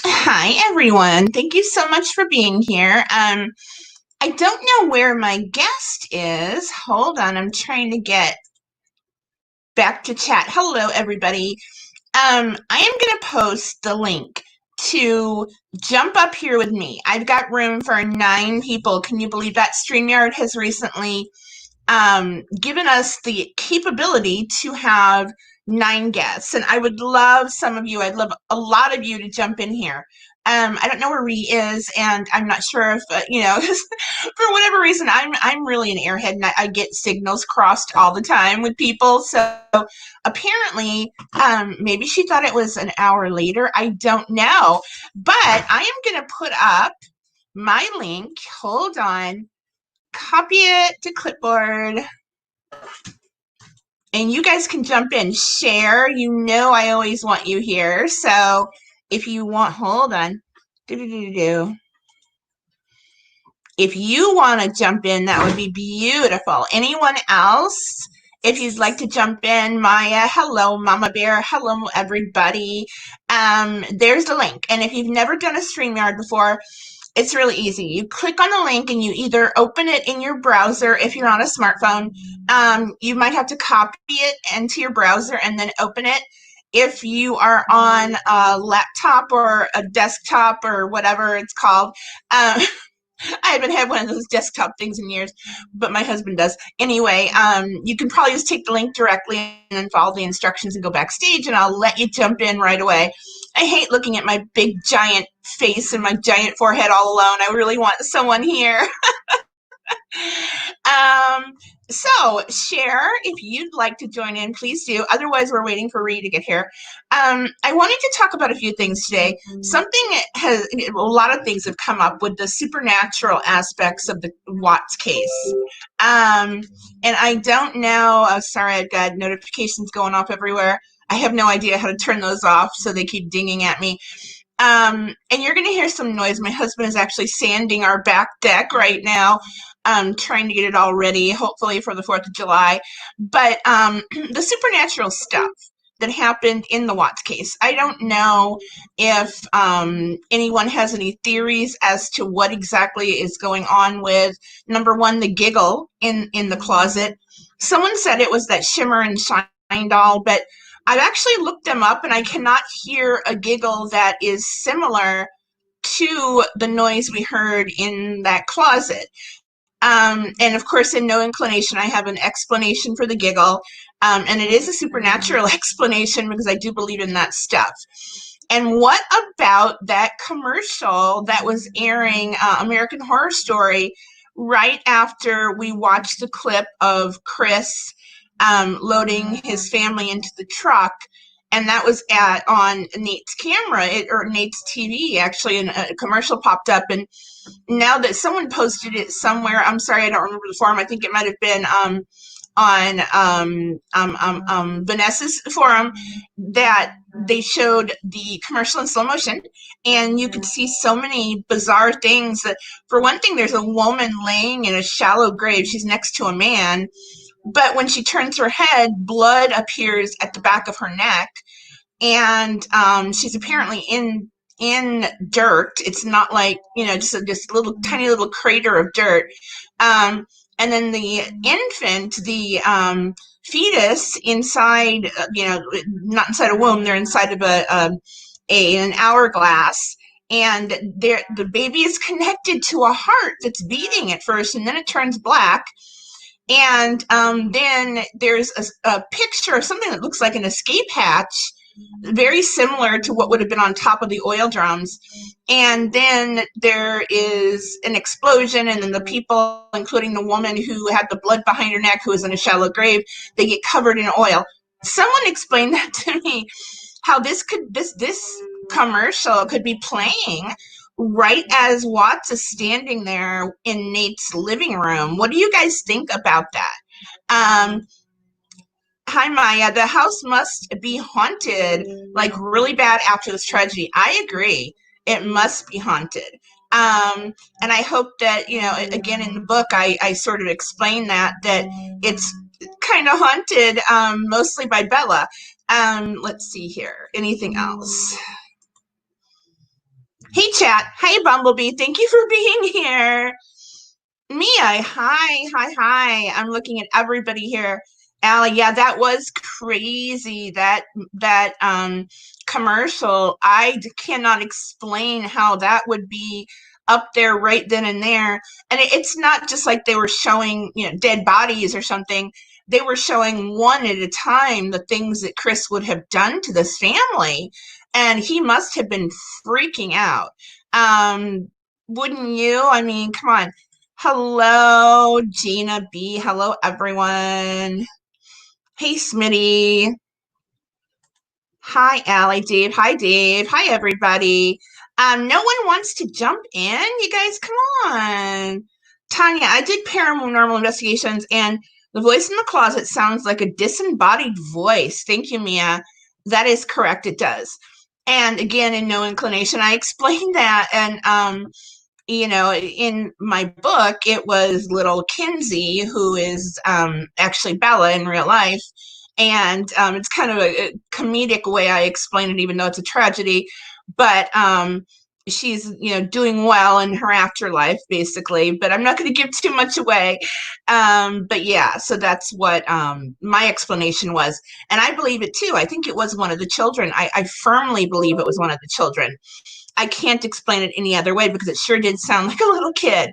Hi, everyone. Thank you so much for being here. I don't know where my guest is. Hold on, I'm trying to get back to chat. Hello, everybody. I am going to post the link to jump up here with me. I've got room for 9 people. Can you believe that? Streamyard has recently given us the capability to have 9 guests, and I would love some of you. I'd love a lot of you to jump in here. I don't know where Ree is, and I'm not sure if for whatever reason, I'm really an airhead, and I get signals crossed all the time with people. So apparently, maybe she thought it was an hour later. I don't know, but I am going to put up my link. Hold on, copy it to clipboard. And you guys can jump in, share. You know I always want you here. So if you want, hold on. If you want to jump in, that would be beautiful. Anyone else? If you'd like to jump in, Maya, hello, Mama Bear, hello, everybody. There's the link. And if you've never done a StreamYard before, it's really easy. You click on the link and you either open it in your browser if you're on a smartphone. You might have to copy it into your browser and then open it. If you are on a laptop or a desktop or whatever it's called, I haven't had one of those desktop things in years, but my husband does. Anyway, you can probably just take the link directly and then follow the instructions and go backstage, and I'll let you jump in right away. I hate looking at my big, giant face and my giant forehead all alone. I really want someone here. So share if you'd like to join in, please do. Otherwise, we're waiting for Ree to get here. I wanted to talk about a few things today. A lot of things have come up with the supernatural aspects of the Watts case. And I don't know, sorry, I've got notifications going off everywhere. I have no idea how to turn those off, so they keep dinging at me. And you're going to hear some noise. My husband is actually sanding our back deck right now, trying to get it all ready, hopefully for the 4th of July. But the supernatural stuff that happened in the Watts case, I don't know if anyone has any theories as to what exactly is going on with, number one, the giggle in the closet. Someone said it was that shimmer and shine doll, but I've actually looked them up, and I cannot hear a giggle that is similar to the noise we heard in that closet. And of course, in No Inclination, I have an explanation for the giggle, and it is a supernatural explanation because I do believe in that stuff. And what about that commercial that was airing American Horror Story right after we watched the clip of Chris loading his family into the truck? And that was on Nate's camera, or Nate's TV, actually, and a commercial popped up. And now that someone posted it somewhere, I'm sorry, I don't remember the forum. I think it might have been on Vanessa's forum, that they showed the commercial in slow motion, and you could see so many bizarre things. That, for one thing, there's a woman laying in a shallow grave. She's next to a man, but when she turns her head, blood appears at the back of her neck, and she's apparently in dirt. It's not like, just a little tiny little crater of dirt. And then the infant, the fetus inside, not inside a womb, they're inside of an hourglass. And the baby is connected to a heart that's beating at first, and then it turns black. And then there's a picture of something that looks like an escape hatch, very similar to what would have been on top of the oil drums. And then there is an explosion, and then the people, including the woman who had the blood behind her neck, who was in a shallow grave, they get covered in oil. Someone explained that to me, how this commercial could be playing right as Watts is standing there in Nate's living room. What do you guys think about that? Hi, Maya. The house must be haunted, like really bad after this tragedy. I agree. It must be haunted. And I hope that, again, in the book, I sort of explain that it's kind of haunted, mostly by Bella. Let's see here. Anything else? Hey, chat. Hey, Bumblebee. Thank you for being here. Mia, hi. I'm looking at everybody here. Allie, yeah, that was crazy. That commercial. Cannot explain how that would be up there right then and there. And it's not just like they were showing, dead bodies or something. They were showing one at a time the things that Chris would have done to this family, and he must have been freaking out. Um, wouldn't you? I mean, come on. Hello, Gina B. Hello, everyone. Hey, Smitty. Hi, Allie, Dave. Hi, Dave. Hi, everybody. No one wants to jump in. You guys, come on. Tanya, I did paranormal investigations, and the voice in the closet sounds like a disembodied voice. Thank you, Mia. That is correct. It does. And again, in No Inclination, I explained that, and in my book, it was little Kinsey, who is actually Bella in real life. And it's kind of a comedic way I explain it, even though it's a tragedy. But she's, doing well in her afterlife, basically. But I'm not going to give too much away. But yeah, so that's what my explanation was. And I believe it too. I think it was one of the children. I firmly believe it was one of the children. I can't explain it any other way because it sure did sound like a little kid.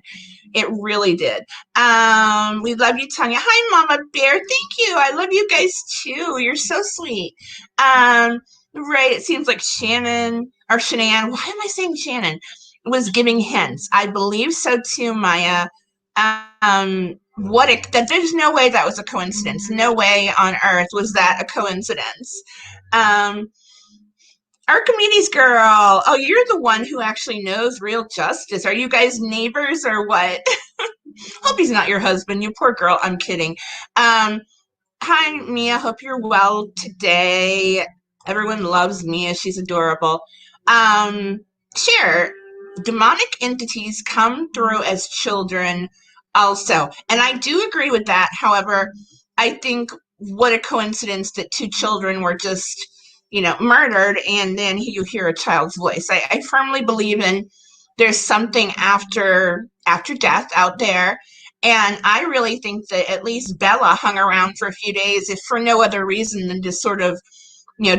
It really did. We love you, Tanya. Hi, Mama Bear. Thank you. I love you guys too. You're so sweet. Right. It seems like Shannon or Shanann. Why am I saying Shannon? Was giving hints. I believe so too, Maya. That there's no way that was a coincidence. No way on earth was that a coincidence. Archimedes girl. Oh, you're the one who actually knows real justice. Are you guys neighbors or what? Hope he's not your husband, you poor girl. I'm kidding. Hi, Mia. Hope you're well today. Everyone loves Mia. She's adorable. Sure. Demonic entities come through as children also. And I do agree with that. However, I think what a coincidence that two children were just, murdered, and then you hear a child's voice. I firmly believe in there's something after death out there. And I really think that at least Bella hung around for a few days, if for no other reason than to sort of,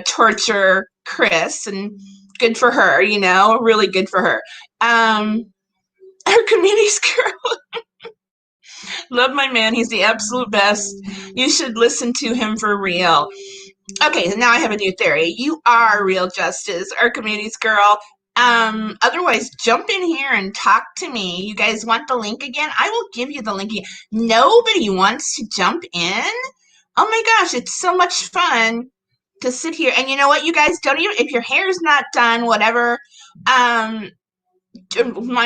torture Chris. And good for her, really good for her. Archimedes girl. Love my man. He's the absolute best. You should listen to him for real. Okay, so now I have a new theory. You are real justice, Archimedes girl. Otherwise, jump in here and talk to me. You guys want the link again? I will give you the link again. Nobody wants to jump in? Oh my gosh, it's so much fun to sit here. And you know what, you guys, don't even, if your hair's not done, whatever, mine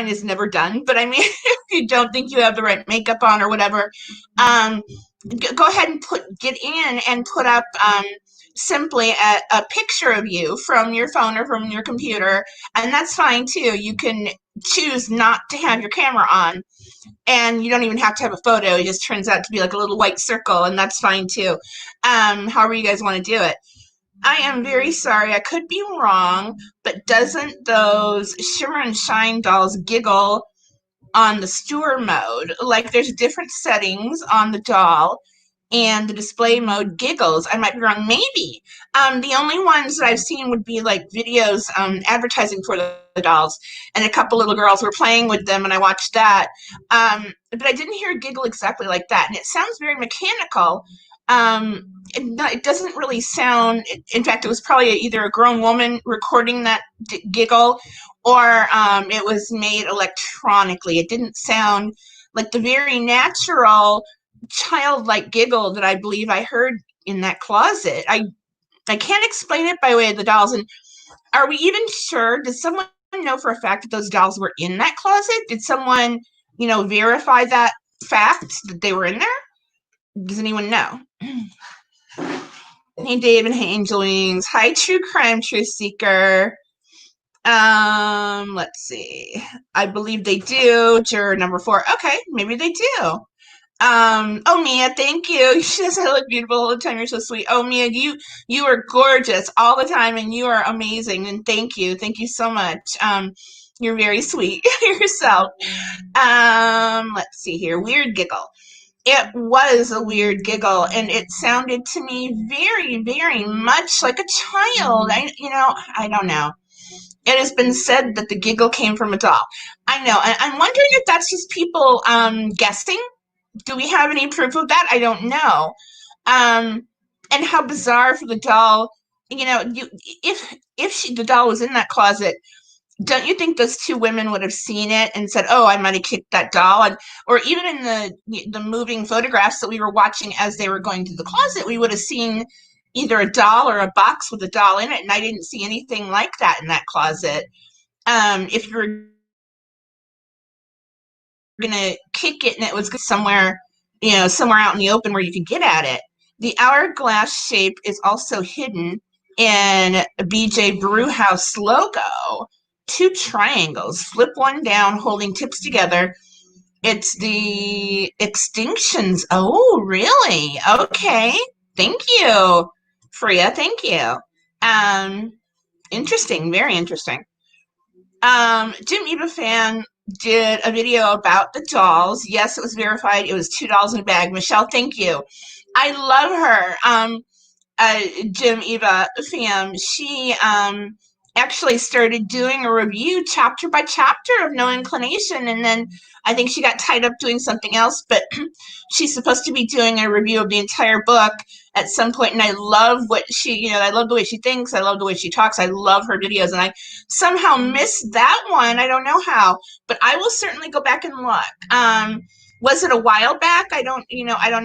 is never done, but I mean, if you don't think you have the right makeup on or whatever, go ahead and get in and put up simply a picture of you from your phone or from your computer, and that's fine too. You can choose not to have your camera on, and you don't even have to have a photo. It just turns out to be like a little white circle, and that's fine too. However you guys want to do it. I am very sorry, I could be wrong, but doesn't those Shimmer and Shine dolls giggle on the Stewart mode? Like there's different settings on the doll, and the display mode giggles. I might be wrong, maybe. The only ones that I've seen would be like videos advertising for the dolls, and a couple little girls were playing with them, and I watched that. But I didn't hear a giggle exactly like that, and it sounds very mechanical. It doesn't really sound, in fact, it was probably either a grown woman recording that giggle, or it was made electronically. It didn't sound like the very natural childlike giggle that I believe I heard in that closet. I can't explain it by way of the dolls. And are we even sure? Does someone know for a fact that those dolls were in that closet? Did someone, verify that fact that they were in there? Does anyone know? Hey, Dave, and hey, Angel Wings. Hi, True Crime Truth Seeker. Let's see. I believe they do. Juror number 4. Okay, maybe they do. Oh, Mia, thank you. She says I look beautiful all the time. You're so sweet. Oh, Mia, you are gorgeous all the time, and you are amazing. And thank you so much. You're very sweet yourself. Let's see here. Weird giggle. It was a weird giggle, and it sounded to me very, very much like a child. I don't know. It has been said that the giggle came from a doll. I know. I'm wondering if that's just people guessing. Do we have any proof of that? I don't know. And how bizarre for the doll. If the doll was in that closet, don't you think those two women would have seen it and said, "Oh, I might have kicked that doll"? And or even in the moving photographs that we were watching as they were going to the closet, we would have seen either a doll or a box with a doll in it, and I didn't see anything like that in that closet. If you were gonna kick it and it was somewhere, somewhere out in the open where you could get at it. The hourglass shape is also hidden in a BJ Brewhouse logo. Two triangles, flip one down, holding tips together. It's the extinctions. Oh, really? Okay. Thank you, Freya. Thank you. Interesting. Very interesting. Jimeva fan did a video about the dolls. Yes, it was verified. It was $2 in a bag. Michelle, thank you. I love her. Jimeva fam. She actually started doing a review chapter by chapter of No Inclination, and then I think she got tied up doing something else, but she's supposed to be doing a review of the entire book at some point, and I love what I love the way she thinks, I love the way she talks, I love her videos, and I somehow missed that one. I don't know how, but I will certainly go back and look. Was it a while back? I don't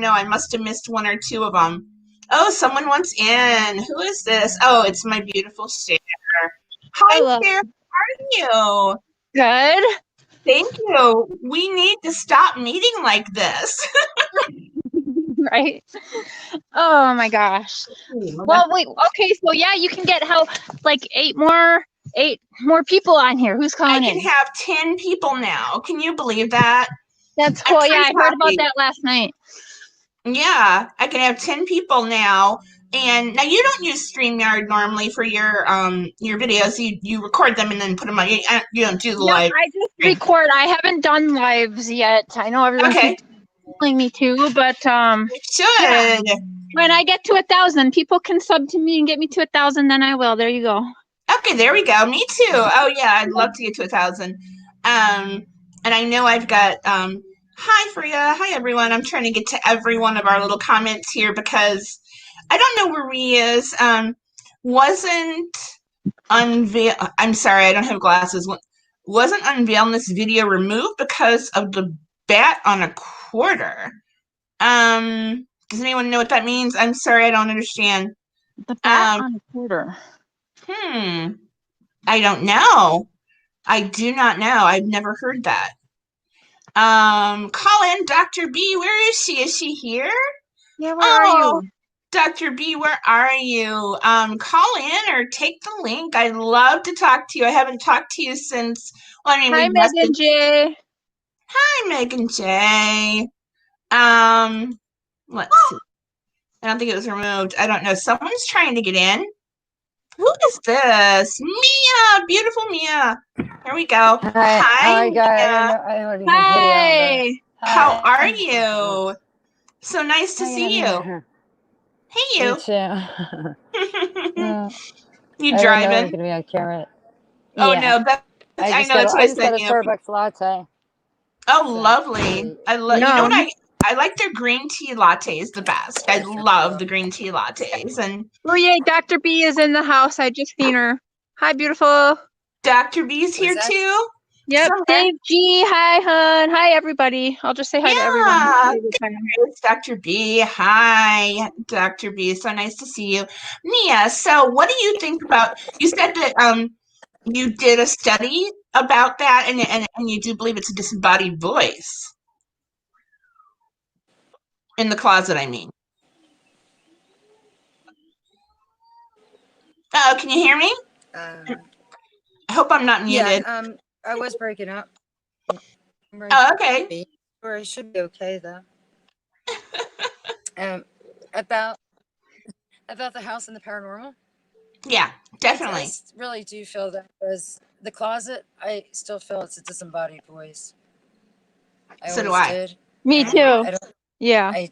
know. I must have missed one or two of them. Oh, someone wants in. Who is this? Oh, it's my beautiful Cher. Hi, Hello. Cher. How are you? Good. Thank you. We need to stop meeting like this. Right. Oh my gosh. Well, wait. Okay, so yeah, you can get like eight more people on here. Who's calling I can in? have 10 people now. Can you believe that? That's cool. Yeah, I heard about that last night. Yeah, I can have 10 people now. And now you don't use StreamYard normally for your videos. You record them and then put them on. You don't do the live. I just record. I haven't done lives yet. I know everyone keeps telling me to, but you should. Yeah. When I get to 1,000, people can sub to me and get me to 1,000. Then I will. There you go. Okay, there we go. Me too. Oh yeah, I'd love to get to 1,000. And I know I've got hi Freya, hi everyone. I'm trying to get to every one of our little comments here because I don't know where Ree is. Wasn't unveil. I'm sorry, I don't have glasses. Wasn't unveil this video removed because of the bat on a quarter? Does anyone know what that means? I'm sorry, I don't understand. The bat on a quarter. I don't know. I do not know. I've never heard that. Call in Dr. B. Where is she? Is she here? Yeah, where are you? Dr. B, where are you? Call in or take the link. I'd love to talk to you. I haven't talked to you since. Well, I mean, hi, Megan J. Hi, Megan J. Let's see. I don't think it was removed. I don't know. Someone's trying to get in. Who is this? Mia, beautiful Mia. Here we go. Hi, Mia. Hi. How are you? So nice to see you. Hey, you. Me too. You driving? You're gonna be on camera. Oh yeah. No, I know that's what I just said. got a Starbucks latte. Oh, so. Lovely! I love. You know what I like their green tea lattes the best. I love the green tea lattes. And oh yeah, Dr. B is in the house. I just seen her. Hi, beautiful. Dr. B's here too. Yep. Somewhere. Dave G. Hi, hon. Hi, everybody. I'll just say hi to everyone. It's Dr. B. Hi, Dr. B. So nice to see you, Mia. So, what do you think about? You said that you did a study about that, and you do believe it's a disembodied voice in the closet. I mean, oh, can you hear me? I hope I'm not muted. Yeah, I was breaking up. Oh, okay. Or it should be okay though. About the house and the paranormal. Yeah, definitely. I really do feel that was The closet, I still feel it's a disembodied voice. I So do always I. did. Me And too. I don't. Yeah.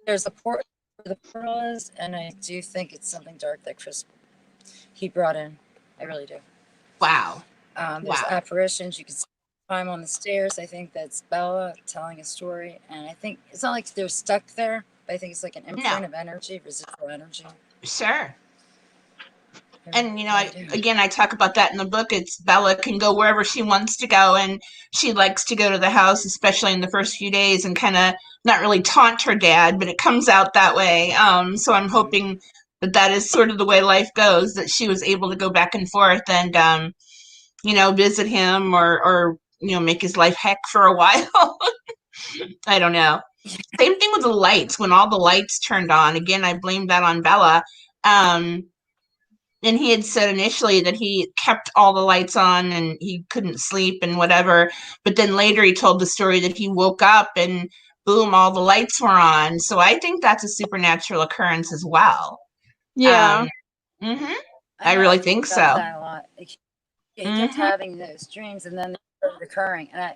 There's a port where the portal is, and I do think it's something dark that he brought in. I really do. Wow. There's Wow. apparitions. You can climb on the stairs. I think that's Bella telling a story, and I think it's not like they're stuck there, but I think it's like an imprint of energy, residual energy. Sure. And, I I talk about that in the book. It's Bella can go wherever she wants to go, and she likes to go to the house, especially in the first few days, and kind of not really taunt her dad, but it comes out that way. So I'm hoping that is sort of the way life goes, that she was able to go back and forth and, visit him or make his life heck for a while. I don't know. Same thing with the lights. When all the lights turned on, again, I blame that on Bella. And he had said initially that he kept all the lights on and he couldn't sleep and whatever. But then later he told the story that he woke up and boom, all the lights were on. So I think that's a supernatural occurrence as well. Yeah. I really think so. That a lot. He kept having those dreams, and then they started occurring. And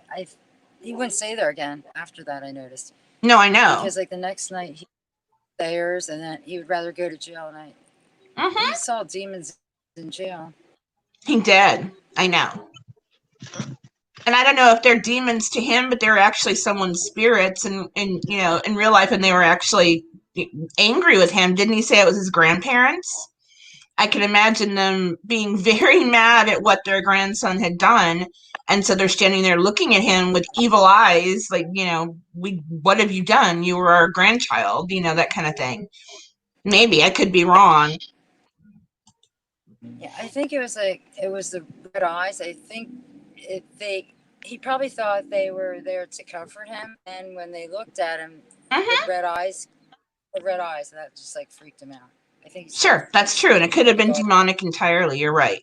he wouldn't stay there again after that. I noticed. No, I know. Because like the next night he stairs, and then he would rather go to jail. And he saw demons in jail. He did. I know. And I don't know if they're demons to him, but they're actually someone's spirits, and in real life, and they were actually angry with him. Didn't he say it was his grandparents? I can imagine them being very mad at what their grandson had done, and so they're standing there looking at him with evil eyes, like, what have you done? You were our grandchild, that kind of thing. Maybe I could be wrong. Yeah, I think it was the red eyes. I think he probably thought they were there to comfort him, and when they looked at him, the red eyes, and that just like freaked him out. I think sure, that's true, and it could have been demonic entirely. You're right.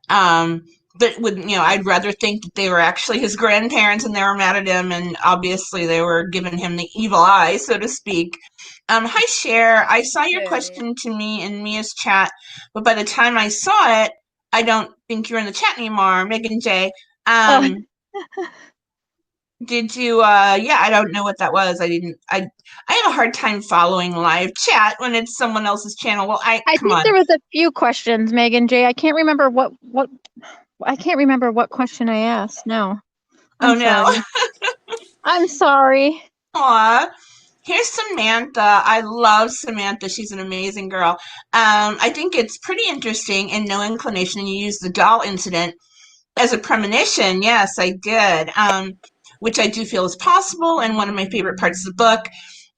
But I'd rather think that they were actually his grandparents and they were mad at him, and obviously they were giving him the evil eye, so to speak. Hi, Cher. I saw your question to me in Mia's chat, but by the time I saw it, I don't think you're in the chat anymore, Megan J. Did you, I don't know what that was. I have a hard time following live chat when it's someone else's channel. Well, I think there was a few questions, Megan J. I can't remember what question I asked. No. I'm sorry. I'm sorry. Aw. Here's Samantha. I love Samantha. She's an amazing girl. I think it's pretty interesting in No Inclination, and you use the doll incident as a premonition. Yes, I did. Which I do feel is possible, and one of my favorite parts of the book.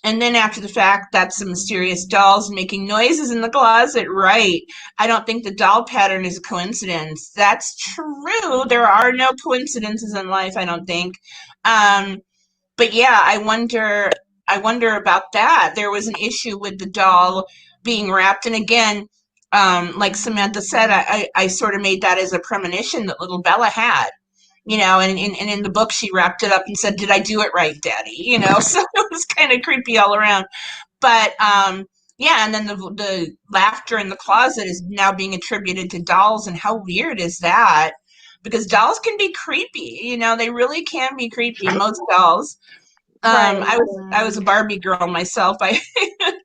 And then after the fact, that's the mysterious dolls making noises in the closet. Right. I don't think the doll pattern is a coincidence. That's true. There are no coincidences in life, I don't think. But yeah, I wonder about that. There was an issue with the doll being wrapped. And again, like Samantha said, I sort of made that as a premonition that little Bella had. And in the book, she wrapped it up and said, "Did I do it right, Daddy?" So it was kind of creepy all around. But yeah, and then the laughter in the closet is now being attributed to dolls, and how weird is that? Because dolls can be creepy. They really can be creepy. Most dolls. Right. I was a Barbie girl myself.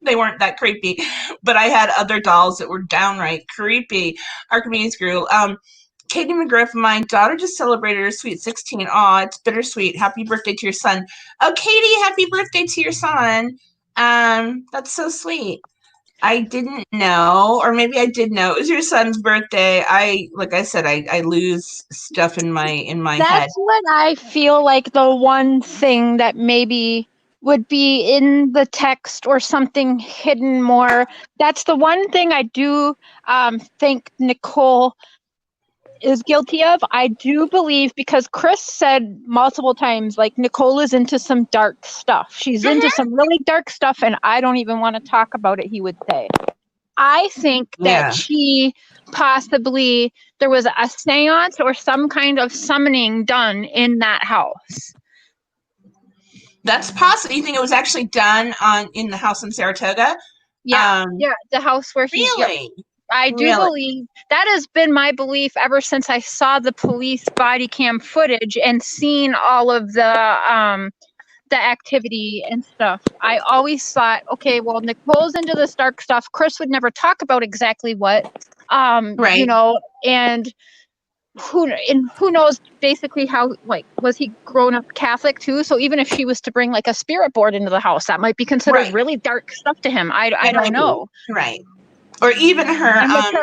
They weren't that creepy, but I had other dolls that were downright creepy. Archimedes grew. Katie McGriff, my daughter just celebrated her sweet 16. Aw, it's bittersweet. Happy birthday to your son. Oh, Katie, happy birthday to your son. That's so sweet. I didn't know, or maybe I did know it was your son's birthday. Like I said, I lose stuff in my head. That's when I feel like the one thing that maybe would be in the text or something hidden more. That's the one thing I do think Nicole is guilty of. I do believe, because Chris said multiple times, like, Nicole is into some dark stuff. She's into some really dark stuff, and I don't even want to talk about it, he would say. I think that she possibly, there was a seance or some kind of summoning done in that house. That's possible. You think it was actually done in the house in Saratoga? Yeah, the house where he... Really? I do Really? believe that has been my belief ever since I saw the police body cam footage and seen all of the activity and stuff. I always thought, okay, well, Nicole's into this dark stuff. Chris would never talk about exactly what, Right. and who knows basically how, like, was he grown up Catholic too? So even if she was to bring like a spirit board into the house, that might be considered Right. really dark stuff to him. I It don't might be. know. Right. Or even her And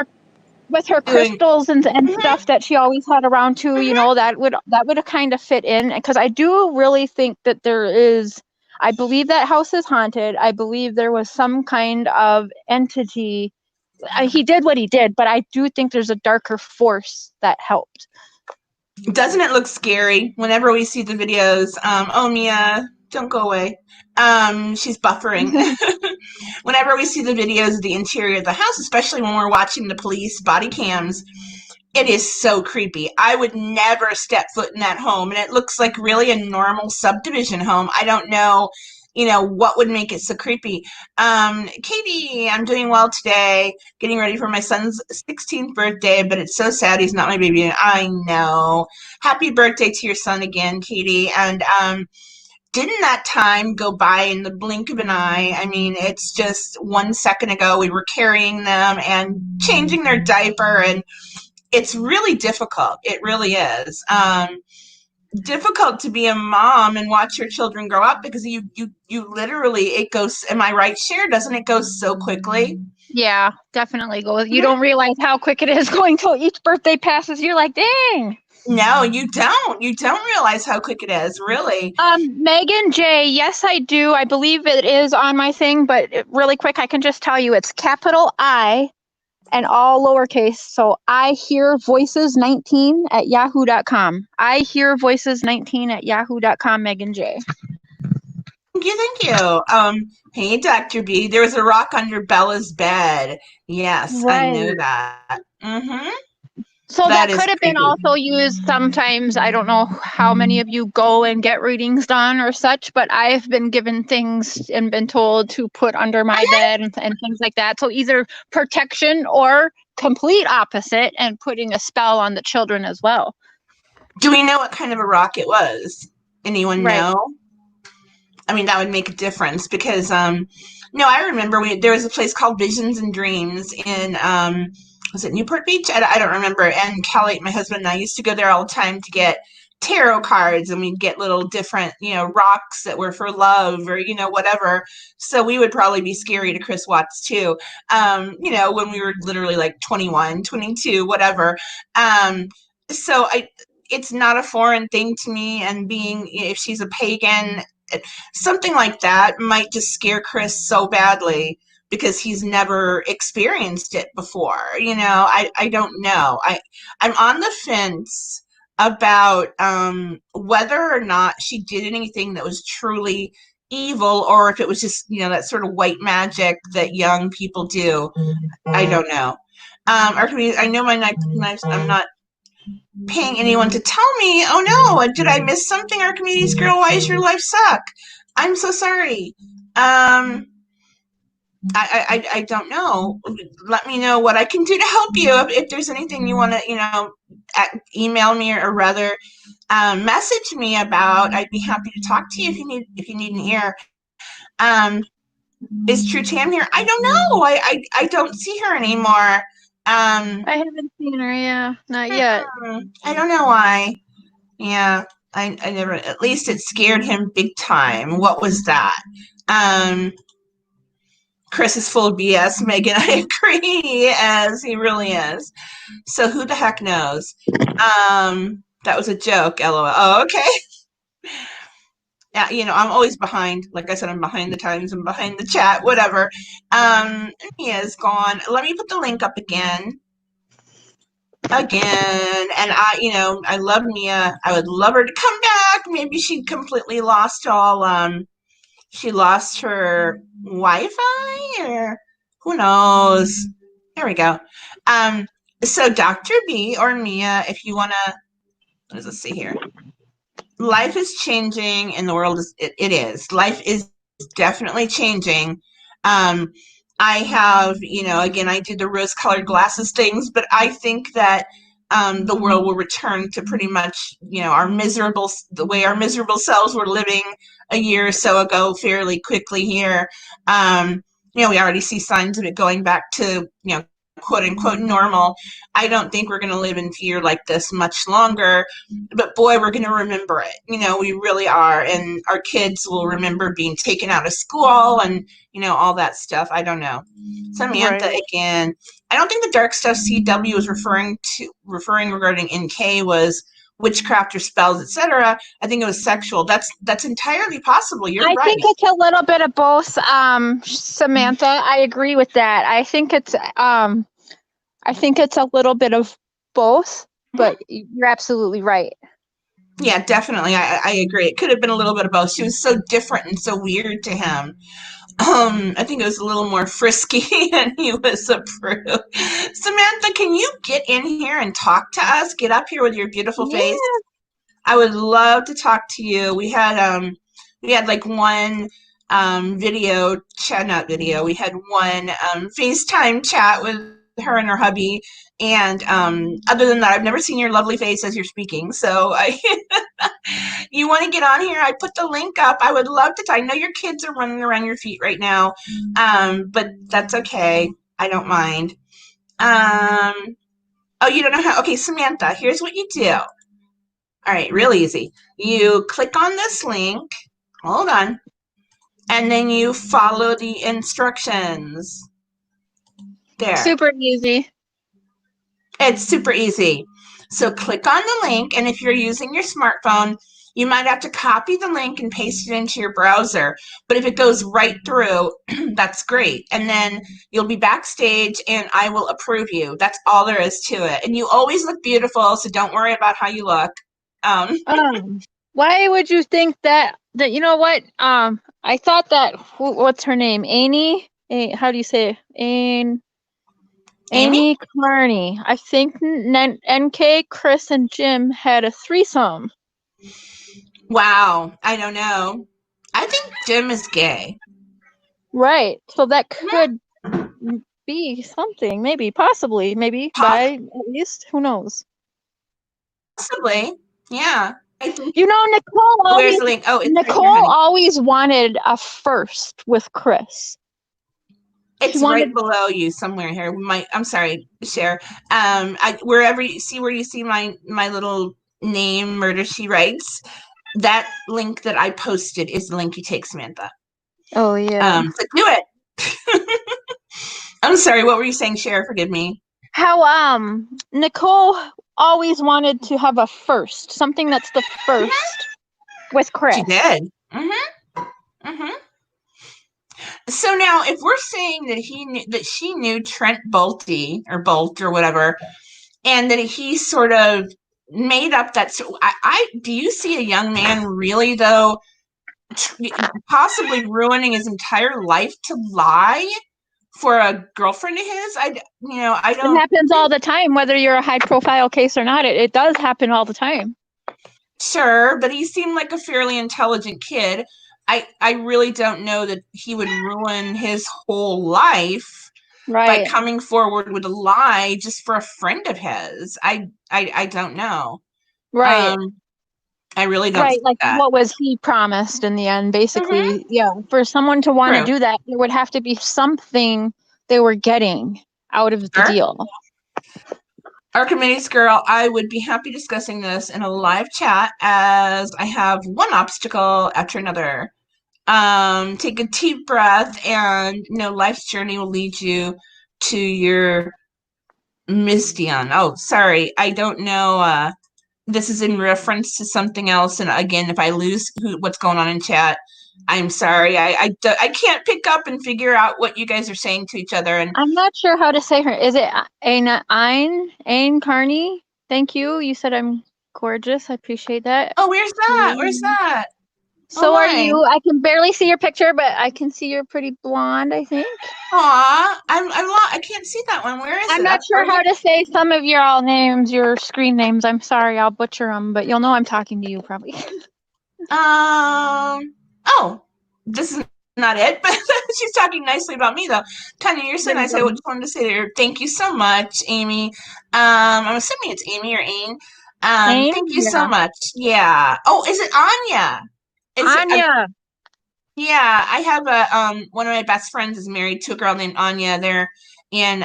with her doing. crystals and Mhm, stuff that she always had around too, mhm. that would kind of fit in, because I do really think that I believe that house is haunted. I believe there was some kind of entity. He did what he did, but I do think there's a darker force that helped. Doesn't it look scary whenever we see the videos? Oh, Mia, don't go away. She's buffering. Whenever we see the videos of the interior of the house, especially when we're watching the police body cams, it is so creepy. I would never step foot in that home, and it looks like really a normal subdivision home. I don't know, what would make it so creepy. Katie, I'm doing well today, getting ready for my son's 16th birthday, but it's so sad he's not my baby. I know. Happy birthday to your son again, Katie. And didn't that time go by in the blink of an eye? I mean, it's just 1 second ago we were carrying them and changing their diaper, and it's really difficult. It really is. Difficult to be a mom and watch your children grow up, because you literally, it goes, am I right, Cher? Doesn't it go so quickly? Yeah, definitely go. You don't realize how quick it is going till each birthday passes. You're like, dang. No, you don't. You don't realize how quick it is, really. Megan J, yes, I do. I believe it is on my thing, but really quick, I can just tell you it's capital I and all lowercase. So I hear voices 19 at yahoo.com. I hear voices 19 at yahoo.com, Megan J. Thank you. Hey, Dr. B, there was a rock under Bella's bed. Yes, I know that. Mm-hmm. So that is could have been creepy. also used sometimes. I don't know how many of you go and get readings done or such, but I've been given things and been told to put under my bed and things like that. So either protection or complete opposite, and putting a spell on the children as well. Do we know what kind of a rock it was? Anyone know? I mean, that would make a difference, because no, I remember there was a place called Visions and Dreams in was it Newport Beach? I don't remember. And Kelly, my husband, and I used to go there all the time to get tarot cards, and we'd get little different, rocks that were for love, or, whatever. So we would probably be scary to Chris Watts too, when we were literally like 21, 22, whatever. So it's not a foreign thing to me, and if she's a pagan, something like that might just scare Chris so badly, because he's never experienced it before. I don't know. I'm on the fence about whether or not she did anything that was truly evil, or if it was just, that sort of white magic that young people do. I don't know. I know my knives, I'm not paying anyone to tell me, oh no, did I miss something? Archimedes girl, why does your life suck? I'm so sorry. I don't know. Let me know what I can do to help you. If there's anything you want to, email me, or rather message me about, I'd be happy to talk to you if you need an ear. Is True Tam here? I don't know. I don't see her anymore. I haven't seen her, yeah, not yet. I don't know why. Yeah, I never. At least it scared him big time. What was that? Chris is full of BS, Megan. I agree, as he really is. So who the heck knows? That was a joke, LOL. Oh, okay. Yeah, I'm always behind. Like I said, I'm behind the times. I'm behind the chat, whatever. Mia's gone. Let me put the link up again. And I love Mia. I would love her to come back. Maybe she completely lost she lost her Wi-Fi, or who knows. There we go. So Dr. B or Mia, if you want to, let's see here. Life is changing, and the world is, it is. Life is definitely changing. I have, again, I do the rose-colored glasses things, but I think that the world will return to pretty much, the way our miserable selves were living a year or so ago fairly quickly here. We already see signs of it going back to, quote unquote normal. I don't think we're going to live in fear like this much longer, but boy, we're going to remember it. We really are. And our kids will remember being taken out of school and, all that stuff. I don't know. Samantha, Right. again, I don't think the dark stuff CW was referring regarding NK was witchcraft or spells, etc. I think it was sexual. That's entirely possible. You're I right. think it's a little bit of both, Samantha. I agree with that. I think it's a little bit of both, but you're absolutely right. Yeah, definitely. I agree. It could have been a little bit of both. She was so different and so weird to him. I think it was a little more frisky and he was approved. Samantha, can you get in here and talk to us? Get up here with your beautiful Yeah. face. I would love to talk to you. We had like one video chat, not video. We had one FaceTime chat with her and her hubby. And other than that, I've never seen your lovely face as you're speaking. So you want to get on here? I put the link up. I would love to. I know your kids are running around your feet right now, but that's okay. I don't mind. Oh, you don't know how? Okay, Samantha, here's what you do. All right, real easy. You click on this link. Hold on. And then you follow the instructions. There. Super easy. It's super easy. So click on the link, and if you're using your smartphone, you might have to copy the link and paste it into your browser. But if it goes right through, that's great. And then you'll be backstage, and I will approve you. That's all there is to it. And you always look beautiful, so don't worry about how you look. Why would you think that you know what? I thought that what's her name? Annie? How do you say it? Amy Carney. I think NK, Chris, and Jim had a threesome. Wow, I don't know. I think Jim is gay. Right. So that could be something. Maybe, possibly, maybe by at least. Who knows? Possibly. Yeah. Nicole Where's the link? Oh, it's Nicole right here, always wanted a first with Chris. it's right below you somewhere here. I'm sorry, share. Wherever you see my little name, Murder She Writes, that link that I posted is the link you take, Samantha. Oh yeah. So do it. I'm sorry, what were you saying, Cher? Forgive me. How Nicole always wanted to have a first, something that's the first with Chris. She did. So now, if we're saying that she knew Trent Bolte or whatever, and that he sort of made up that. So I do you see a young man really though, possibly ruining his entire life to lie for a girlfriend of his? I don't. It happens all the time, whether you're a high profile case or not. It does happen all the time. Sure, but he seemed like a fairly intelligent kid. I really don't know that he would ruin his whole life by coming forward with a lie just for a friend of his. I don't know. Right. I really don't. Right. Like what was he promised in the end? Basically, yeah. For someone to want to do that, there would have to be something they were getting out of the deal. Archimedes girl, I would be happy discussing this in a live chat as I have one obstacle after another. Take a deep breath, and life's journey will lead you to your Misdion. Oh, sorry, I don't know. This is in reference to something else, and again, if I lose what's going on in chat, I'm sorry. I can't pick up and figure out what you guys are saying to each other. And I'm not sure how to say her. Is it Ain Carney? Thank you. You said I'm gorgeous. I appreciate that. Oh, where's that? Where's that? So are you. I can barely see your picture, but I can see you're pretty blonde, I think. Aw, I can't see that one. Where is it? I'm not sure how to say some of your all names, your screen names. I'm sorry, I'll butcher them, but you'll know I'm talking to you probably. Oh, this is not it, but she's talking nicely about me, though. Tanya, you're so nice. I just wanted to say there, thank you so much, Amy. I'm assuming it's Amy or Ain. Ain? Thank you so much. Yeah. Oh, is it Anya? Anya. Yeah, I have a one of my best friends is married to a girl named Anya. They're in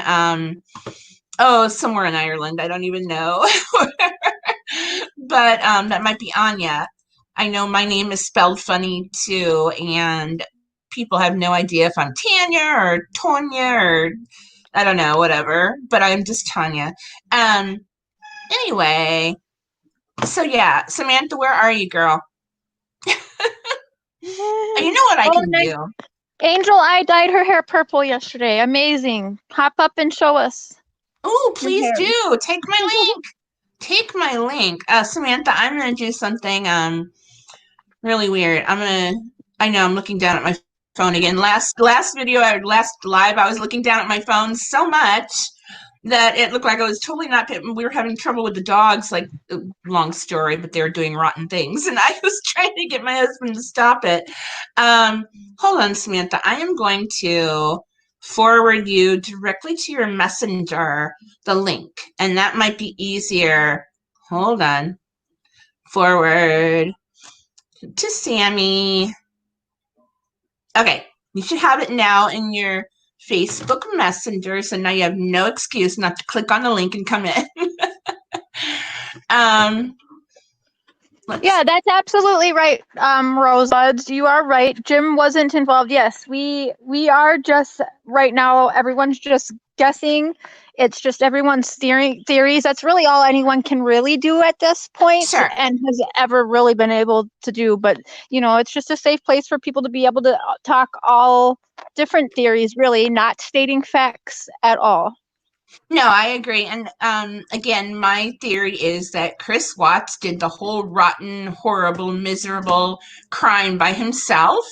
somewhere in Ireland. I don't even know. But that might be Anya. I know my name is spelled funny too, and people have no idea if I'm Tanya or Tonya or I don't know, whatever. But I'm just Tanya. Anyway, so yeah, Samantha, where are you, girl? You know what I can do. Angel I dyed her hair purple yesterday. Amazing. Hop up and show us. Oh, please do. Take my link. Take my link. Samantha, I'm gonna do something really weird. I know I'm looking down at my phone again. Last video, last live, I was looking down at my phone so much that it looked like I was totally not. We were having trouble with the dogs, like, long story, but they were doing rotten things, and I was trying to get my husband to stop it. Hold on, Samantha. I am going to forward you directly to your messenger the link, and that might be easier. Hold on. Forward to Sammy. Okay, you should have it now in your Facebook Messenger, so now you have no excuse not to click on the link and come in. Yeah, that's absolutely right, Rosebuds. You are right. Jim wasn't involved. Yes, we are just right now. Everyone's just guessing. It's just everyone's theories. That's really all anyone can really do at this point, Sure. And has ever really been able to do. But it's just a safe place for people to be able to talk all different theories. Really, not stating facts at all. No, I agree. And again, my theory is that Chris Watts did the whole rotten, horrible, miserable crime by himself.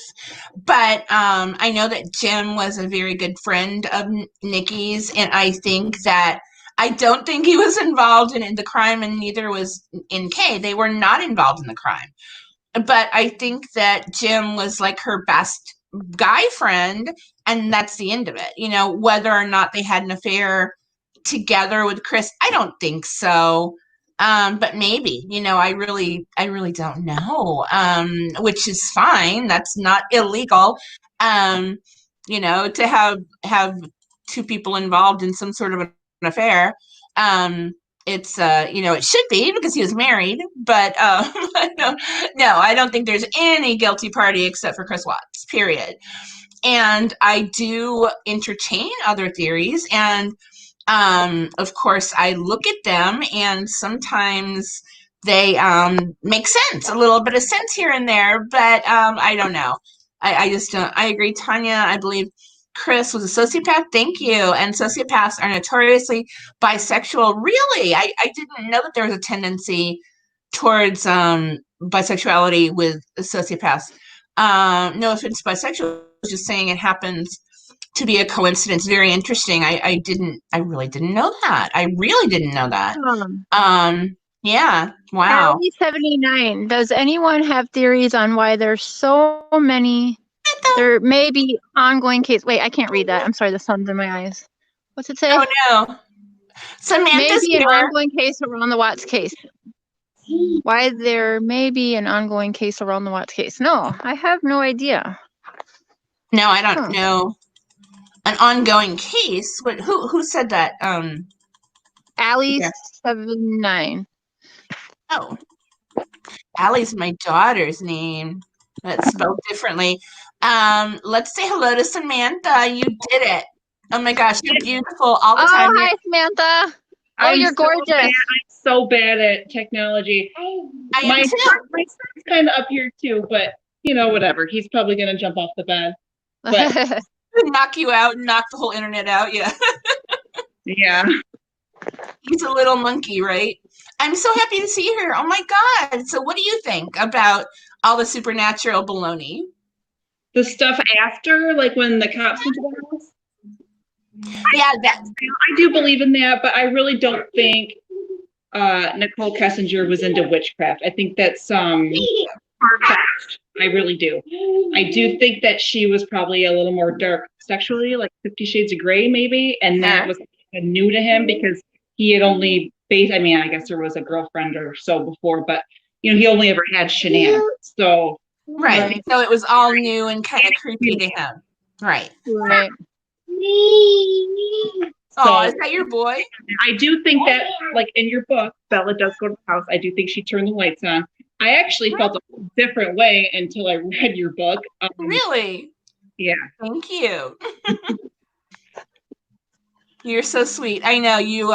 But I know that Jim was a very good friend of Nikki's, and I don't think he was involved in the crime, and neither was NK. They were not involved in the crime. But I think that Jim was like her best guy friend, and that's the end of it. Whether or not they had an affair together with Chris, I don't think so. But maybe, I really don't know. Which is fine. That's not illegal. To have two people involved in some sort of an affair. It's it should be because he was married, but no, I don't think there's any guilty party except for Chris Watts, period. And I do entertain other theories, and of course, I look at them, and sometimes they make sense, a little bit of sense here and there, but I don't know. I just don't. I agree, Tanya. I believe Chris was a sociopath. Thank you. And sociopaths are notoriously bisexual. Really? I didn't know that there was a tendency towards bisexuality with sociopaths. No offense, bisexual. I was just saying it happens to be a coincidence. Very interesting. I really didn't know that. I really didn't know that. Yeah. Wow. Ellie 79. Does anyone have theories on why there's so many? There may be ongoing case. Wait, I can't read that. I'm sorry, the sun's in my eyes. What's it say? Oh no. Samantha's maybe an ongoing case around the Watts case. Why there may be an ongoing case around the Watts case? No, I have no idea. No, I don't know. An ongoing case? What? Who said that? Allie 79. Oh, Allie's my daughter's name. That's spelled differently. Let's say hello to Samantha. You did it. Oh my gosh, you're beautiful all the time. Oh, hi, Samantha. Oh, you're gorgeous. I'm so bad at technology. My son's kind of up here too, but whatever. He's probably gonna jump off the bed. But knock you out and knock the whole internet out. Yeah. Yeah. He's a little monkey, right? I'm so happy to see her. Oh my God. So what do you think about all the supernatural baloney? The stuff after, like when the cops went to the house? Yeah, I do believe in that, but I really don't think Nicole Kessinger was into witchcraft. I think that's far-fetched. I really do. I do think that she was probably a little more dark sexually, like 50 Shades of Grey, maybe, and that was new to him because he had only I mean, I guess there was a girlfriend or so before, but you know, he only ever had Shanann. So right. So it was all new and kind of creepy to him. Right. Right. Oh, is that your boy? I do think that, like in your book, Bella does go to the house. I do think she turned the lights on. I actually felt a different way until I read your book. Really? Yeah. Thank you. You're so sweet. I know you.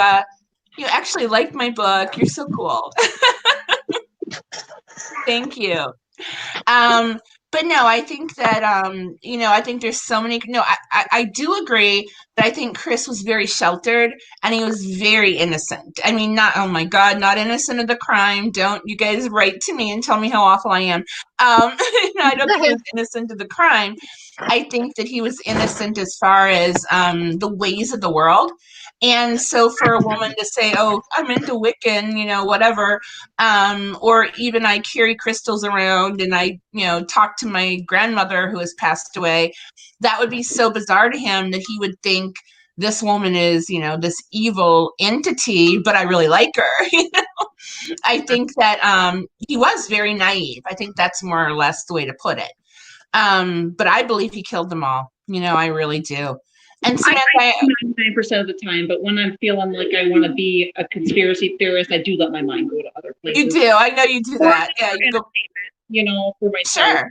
You actually liked my book. You're so cool. Thank you. But no, I think that you know, I think there's so many. No, I do agree that I think Chris was very sheltered and he was very innocent. I mean, not, oh my God, not innocent of the crime. Don't you guys write to me and tell me how awful I am. No, I don't think he was innocent of the crime. I think that he was innocent as far as the ways of the world. And so for a woman to say, oh, I'm into Wiccan, you know, whatever, or even I carry crystals around and I, you know, talk to my grandmother who has passed away, that would be so bizarre to him that he would think this woman is, you know, this evil entity, but I really like her. You know, I think that he was very naive. I think that's more or less the way to put it. But I believe he killed them all. You know, I really do. And Samantha, I 99% of the time, but when I'm feeling like I want to be a conspiracy theorist, I do let my mind go to other places. You do. I know you do that. Yeah, you know, for myself. Sure.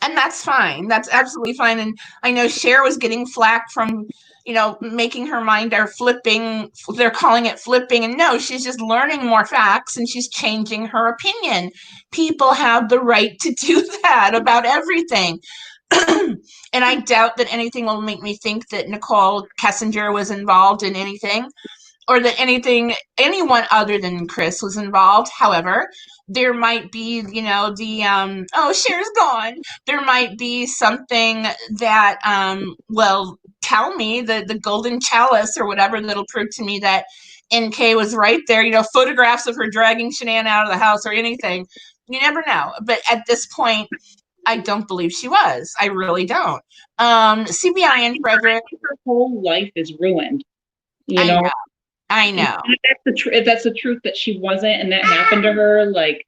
And that's fine. That's absolutely fine. And I know Cher was getting flack from, you know, making her mind or flipping. They're calling it flipping. And no, she's just learning more facts and she's changing her opinion. People have the right to do that about everything. And I doubt that anything will make me think that Nicole Kessinger was involved in anything or that anyone other than Chris was involved. However, there might be, you know, the, oh, Cher's gone. There might be something that will tell me that the golden chalice or whatever that'll prove to me that NK was right there, you know, photographs of her dragging Shanann out of the house or anything. You never know. But at this point, I don't believe she was. I really don't. CBI and Frederick. Her whole life is ruined. You know? I know. If that's the truth that she wasn't, and that happened to her, like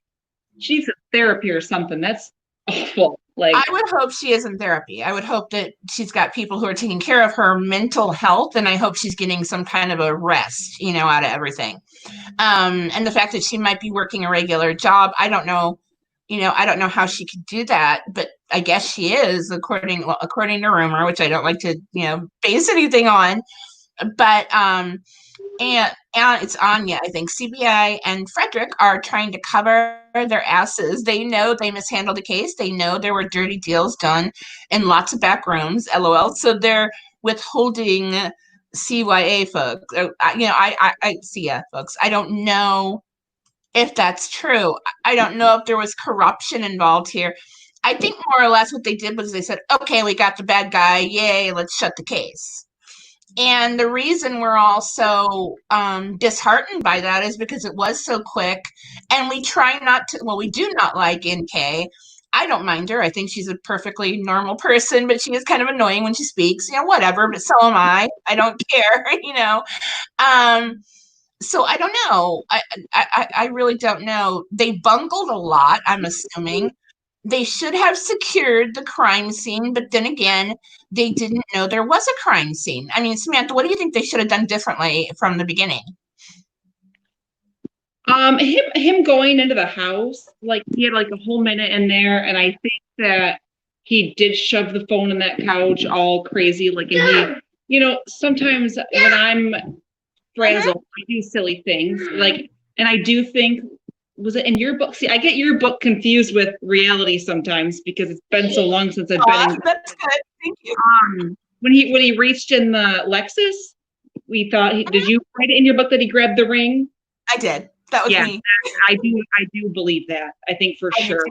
she's in therapy or something. That's awful. Like I would hope she is in therapy. I would hope that she's got people who are taking care of her mental health, and I hope she's getting some kind of a rest, you know, out of everything. And the fact that she might be working a regular job, I don't know. You know, I don't know how she could do that, but I guess she is, according to rumor, which I don't like to, you know, base anything on. But and it's Anya. I think CBI and Frederick are trying to cover their asses. They know they mishandled the case. They know there were dirty deals done in lots of back rooms. LOL. So they're withholding CYA folks. You know, I see ya, folks. I don't know if that's true. I don't know if there was corruption involved here. I think more or less what they did was they said, okay, we got the bad guy. Yay, let's shut the case. And the reason we're all so disheartened by that is because it was so quick. And we try not to, well, we do not like NK. I don't mind her. I think she's a perfectly normal person, but she is kind of annoying when she speaks. You know, whatever, but so am I. I don't care, you know. So I don't know. I really don't know. They bungled a lot, I'm assuming. They should have secured the crime scene, but then again, they didn't know there was a crime scene. I mean, Samantha, what do you think they should have done differently from the beginning? Him going into the house, like he had like a whole minute in there, and I think that he did shove the phone in that couch all crazy, like, and he, you know, sometimes when I'm frazzled, I do silly things, like, and I do think, was it in your book? See, I get your book confused with reality sometimes because it's been so long since I've been in. That's good. Thank you. When he reached in the Lexus, we thought, did you write it in your book that he grabbed the ring? I did. That was me. I do believe that. I think for sure.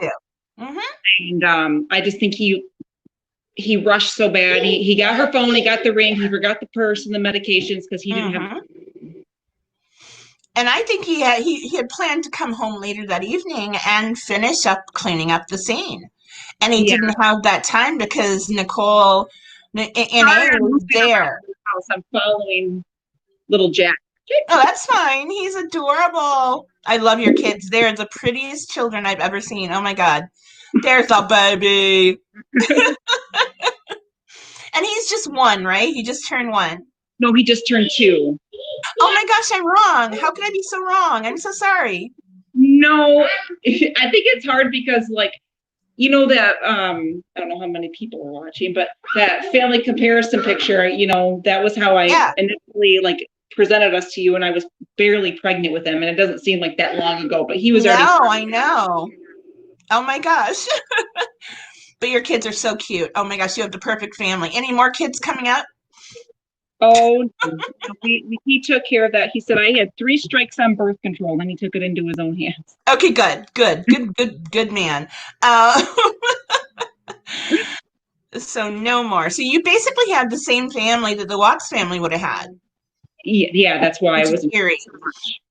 And I just think he rushed so bad. He got her phone, he got the ring, he forgot the purse and the medications because he didn't have. And I think he had planned to come home later that evening and finish up cleaning up the scene. And he Yeah. didn't have that time because Nicole and Sorry, A I'm was moving around there. the house. I'm following little Jack. Oh, that's fine. He's adorable. I love your kids. They're the prettiest children I've ever seen. Oh my God. There's a baby. And he's just one, right? He just turned one. No, he just turned 2. Oh my gosh, I'm wrong. How could I be so wrong? I'm so sorry. No, I think it's hard because, like, you know that I don't know how many people are watching, but that family comparison picture, you know, that was how I initially like presented us to you, and I was barely pregnant with him, and it doesn't seem like that long ago, but he was already. No, I know. Oh my gosh. But your kids are so cute. Oh my gosh, you have the perfect family. Any more kids coming up? Oh, he took care of that. He said I had 3 strikes on birth control, and he took it into his own hands. Okay, good man. So no more. So you basically had the same family that the Watts family would have had. Yeah, that's why I was scary.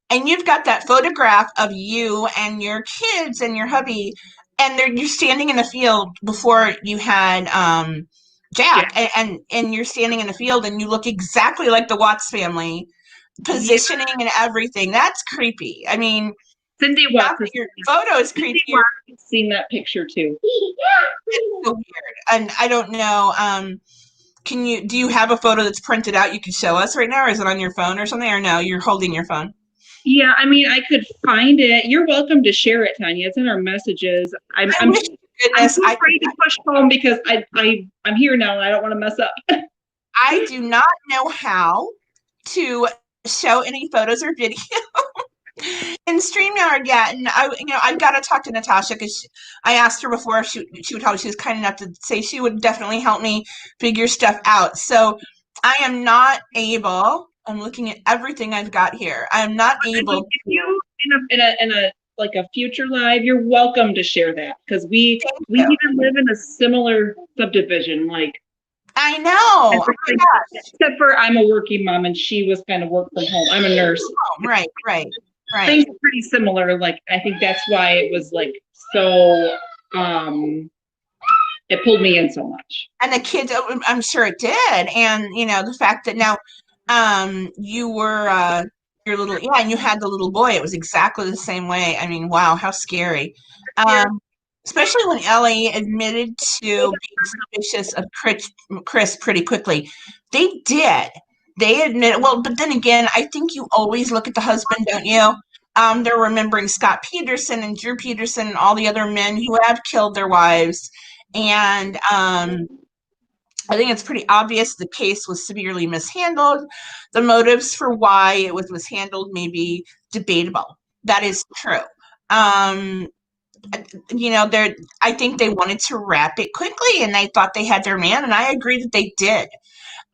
And you've got that photograph of you and your kids and your hubby, and you're standing in a field before you had Jack, and you're standing in a field, and you look exactly like the Watts family, positioning and everything. That's creepy. I mean, Cindy Watts. Your photo is creepy. I've seen that picture too. It's so weird, and I don't know. Do you have a photo that's printed out you can show us right now, or is it on your phone or something, or no, you're holding your phone? Yeah, I mean, I could find it. You're welcome to share it, Tanya. It's in our messages. I'm so afraid to push home because I'm here now and I don't want to mess up. I do not know how to show any photos or video in StreamYard yet, and I've got to talk to Natasha because I asked her before if she would help. She was kind enough to say she would definitely help me figure stuff out. So I am not able. I'm looking at everything I've got here. I'm not able. If you in a like a future live, you're welcome to share that because we even live in a similar subdivision. Like I know. Oh my gosh. Except for I'm a working mom and she was kind of work from home. I'm a nurse. Oh, right. Things are pretty similar. Like I think that's why it was like so. It pulled me in so much. And the kids, I'm sure it did. And the fact that now, you were your little and you had the little boy. It was exactly the same way. I mean, wow, how scary. Especially when Ellie admitted to being suspicious of Chris pretty quickly. They did. They admit, well, but then again, I think you always look at the husband, don't you? They're remembering Scott Peterson and Drew Peterson and all the other men who have killed their wives. And I think it's pretty obvious the case was severely mishandled. The motives for why it was mishandled may be debatable. That is true. I think they wanted to wrap it quickly and they thought they had their man, and I agree that they did.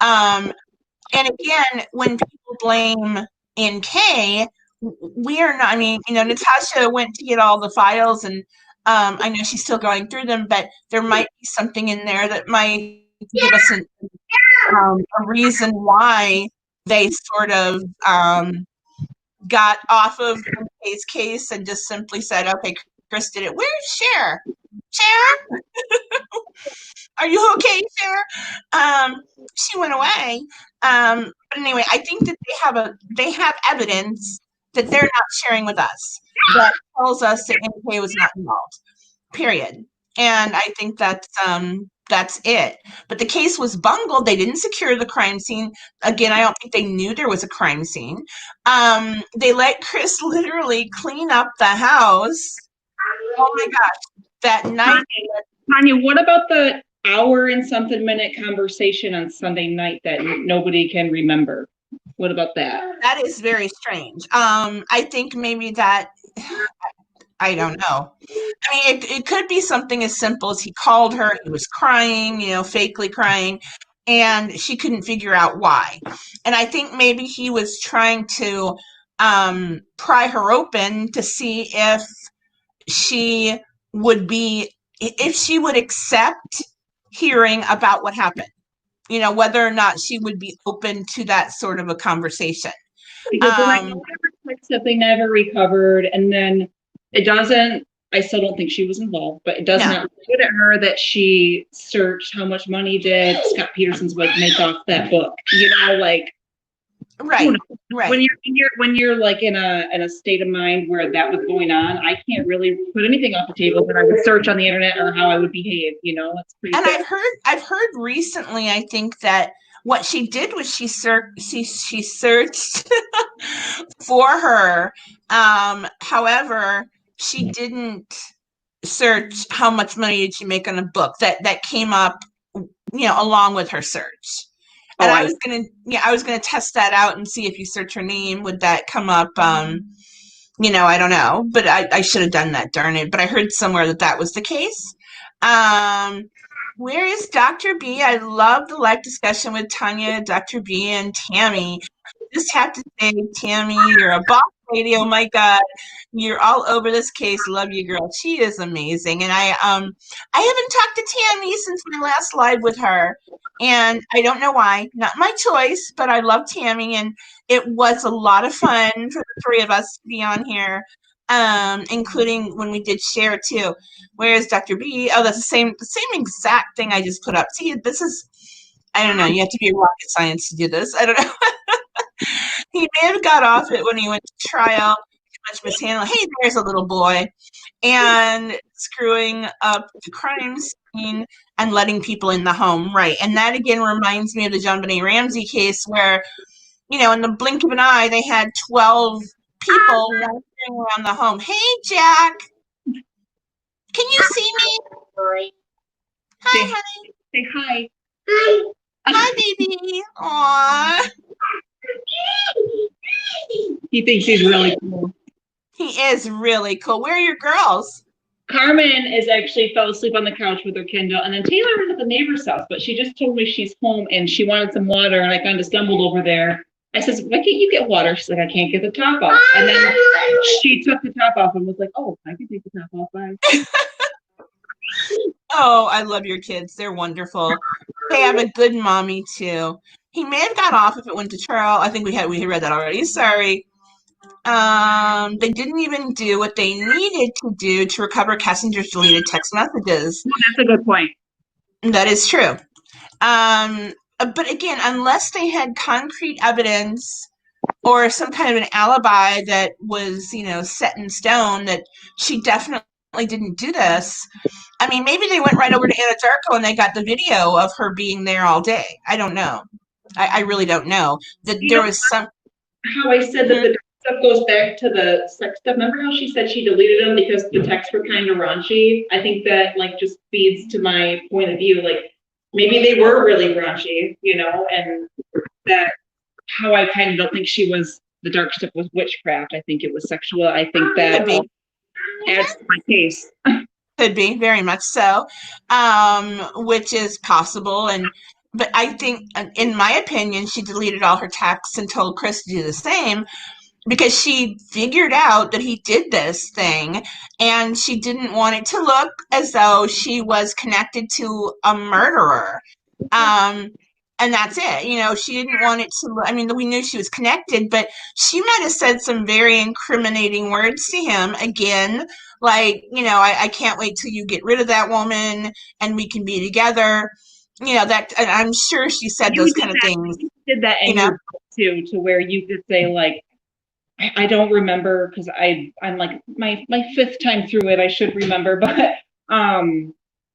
And again, when people blame NK, we are not, Natasha went to get all the files, and I know she's still going through them, but there might be something in there that might give us a reason why they sort of got off of NK's case and just simply said, okay, Chris did it. Where's Cher? Cher? Are you okay, Cher? She went away. But anyway, I think that they have evidence that they're not sharing with us that tells us that NK was not involved. Period. And I think that's it. But the case was bungled. They didn't secure the crime scene. Again, I don't think they knew there was a crime scene. They let Chris literally clean up the house. Oh my gosh. That night. Tanya, what about the hour and something minute conversation on Sunday night that nobody can remember? What about that? That is very strange. I think maybe that, I don't know. I mean, it could be something as simple as he called her, he was crying, fakely crying, and she couldn't figure out why. And I think maybe he was trying to pry her open to see if she would accept hearing about what happened, whether or not she would be open to that sort of a conversation. Because then I never fixed it, they never recovered, and then it doesn't. I still don't think she was involved, but it does not look good at her that she searched how much money did Scott Peterson's wife make off that book. You know, like right. When you're like in a state of mind where that was going on, I can't really put anything off the table that I would search on the internet or how I would behave. You know, it's pretty. And I've heard recently. I think that what she did was she searched for her. However, she didn't search how much money did she make on a book. That came up, along with her search. And I was gonna test that out and see if you search her name, would that come up? I don't know, but I should have done that, darn it. But I heard somewhere that was the case. Where is Dr. B? I love the live discussion with Tanya, Dr. B, and Tammy. Just have to say, Tammy, you're a boss lady. Oh my God, you're all over this case. Love you, girl. She is amazing. And I haven't talked to Tammy since my last live with her, and I don't know why. Not my choice, but I love Tammy, and it was a lot of fun for the three of us to be on here, including when we did share too. Whereas Dr. B, oh, that's the same exact thing I just put up. See, this is, I don't know. You have to be a rocket science to do this. I don't know. He may have got off it when he went to trial. Too much mishandling. Hey, there's a little boy. And screwing up the crime scene and letting people in the home. Right. And that, again, reminds me of the John Benet Ramsey case where, in the blink of an eye, they had 12 people wandering around the home. Hey, Jack. Can you see me? Hi, honey. Say hi. Hi. Hi, baby. Aww. He thinks he's really cool. He is really cool. Where are your girls? Carmen is actually fell asleep on the couch with her Kindle, and then Taylor was at the neighbor's house, but she just told me she's home and she wanted some water, and I kind of stumbled over there. I says, why can't you get water? She's like, I can't get the top off. And then she took the top off and was like, oh, I can take the top off. Bye. Oh, I love your kids. They're wonderful. They have a good mommy, too. He may have got off if it went to trial. I think we read that already. Sorry. They didn't even do what they needed to do to recover Kessinger's deleted text messages. That's a good point. That is true. But again, unless they had concrete evidence or some kind of an alibi that was, set in stone that she definitely didn't do this. I mean, maybe they went right over to Anadarko and they got the video of her being there all day. I don't know. I really don't know. That there was some. How I said that the stuff goes back to the sex stuff. Remember how she said she deleted them because the texts were kind of raunchy? I think that just feeds to my point of view. Like maybe they were really raunchy, and that how I kind of don't think she was, the dark stuff was witchcraft. I think it was sexual. I think that adds to my case. Could be, very much so, which is possible. But I think, in my opinion, she deleted all her texts and told Chris to do the same because she figured out that he did this thing and she didn't want it to look as though she was connected to a murderer. And that's it. She didn't want it to, we knew she was connected, but she might have said some very incriminating words to him again, like, I can't wait till you get rid of that woman and we can be together. That, and I'm sure she said those kind of things. You did that in your book too, to where you could say, like, I don't remember because I'm like my fifth time through it. I should remember, but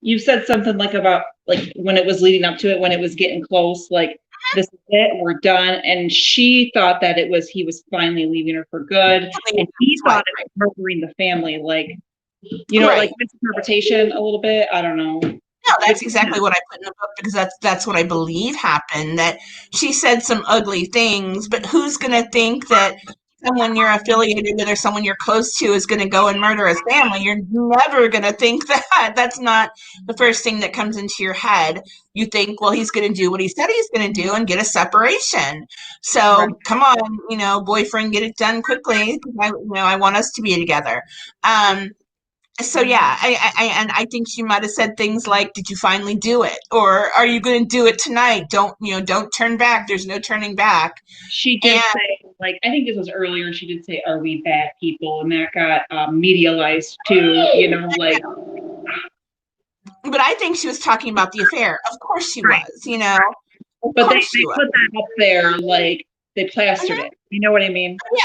you said something like about like when it was leading up to it, when it was getting close, like this is it, we're done. And she thought that he was finally leaving her for good, and he thought it was murdering the family, like like misinterpretation a little bit. I don't know. No, that's exactly what I put in the book because that's what I believe happened. That she said some ugly things, but who's going to think that someone you're affiliated with or someone you're close to is going to go and murder his family? You're never going to think that. That's not the first thing that comes into your head. You think, well, he's going to do what he said he's going to do and get a separation. So come on, boyfriend, get it done quickly. I want us to be together. So yeah, I think she might have said things like, "Did you finally do it?" Or "Are you going to do it tonight? Don't turn back. There's no turning back." She did say, like, I think this was earlier, and she did say, "Are we bad people?" And that got medialized too, like. But I think she was talking about the affair. Of course she was, But they put that up there, like, they plastered it. You know what I mean? Yeah.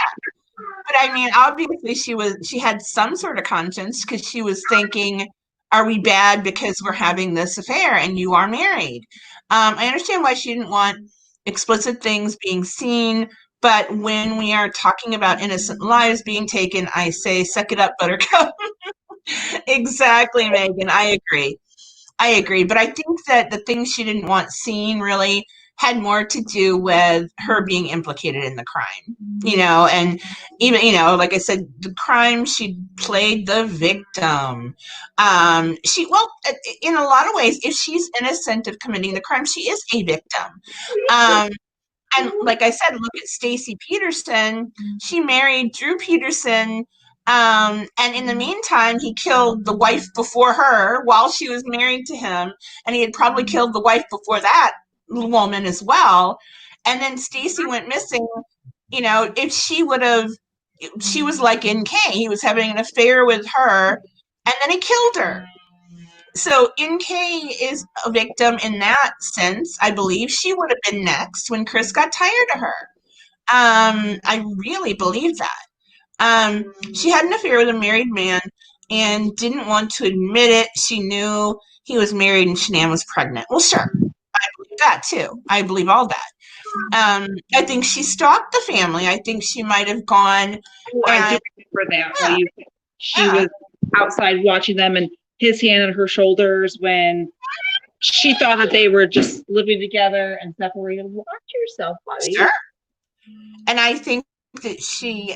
But I mean, obviously she had some sort of conscience, because she was thinking, are we bad because we're having this affair and you are married? I understand why she didn't want explicit things being seen, but when we are talking about innocent lives being taken, I say, suck it up, buttercup. Exactly, Megan. I agree. But I think that the things she didn't want seen really had more to do with her being implicated in the crime, and even, like I said, the crime, she played the victim. In a lot of ways, if she's innocent of committing the crime, she is a victim. And like I said, look at Stacy Peterson. She married Drew Peterson. And in the meantime, he killed the wife before her while she was married to him. And he had probably killed the wife before that woman as well. And then Stacy went missing. If she was like NK. He was having an affair with her, and then he killed her. So NK is a victim in that sense. I believe she would have been next when Chris got tired of her. I really believe that. She had an affair with a married man and didn't want to admit it. She knew he was married and Shanann was pregnant. Well, sure. I believe that too. I believe all that. I think she stalked the family. I think she might have gone. I do remember that. Yeah. She was outside watching them, and his hand on her shoulders when she thought that they were just living together and separated. Watch yourself, buddy. Sure. And I think that she